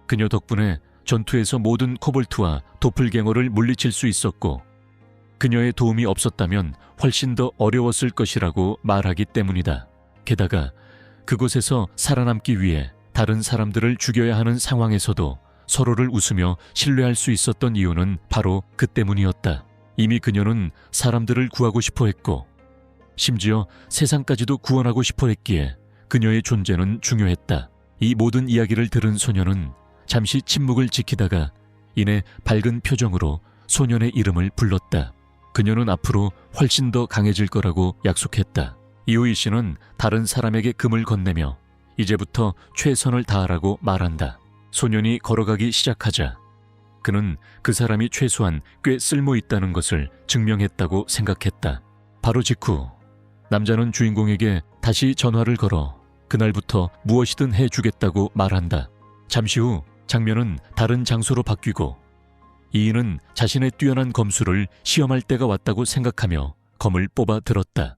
S1: 그녀 덕분에 전투에서 모든 코볼트와 도플갱어를 물리칠 수 있었고 그녀의 도움이 없었다면 훨씬 더 어려웠을 것이라고 말하기 때문이다. 게다가 그곳에서 살아남기 위해 다른 사람들을 죽여야 하는 상황에서도 서로를 웃으며 신뢰할 수 있었던 이유는 바로 그 때문이었다. 이미 그녀는 사람들을 구하고 싶어 했고 심지어 세상까지도 구원하고 싶어 했기에 그녀의 존재는 중요했다. 이 모든 이야기를 들은 소녀는 잠시 침묵을 지키다가 이내 밝은 표정으로 소년의 이름을 불렀다. 그녀는 앞으로 훨씬 더 강해질 거라고 약속했다. 이오이 씨는 다른 사람에게 금을 건네며 이제부터 최선을 다하라고 말한다. 소년이 걸어가기 시작하자 그는 그 사람이 최소한 꽤 쓸모있다는 것을 증명했다고 생각했다. 바로 직후 남자는 주인공에게 다시 전화를 걸어 그날부터 무엇이든 해주겠다고 말한다. 잠시 후 장면은 다른 장소로 바뀌고 이인은 자신의 뛰어난 검술을 시험할 때가 왔다고 생각하며 검을 뽑아 들었다.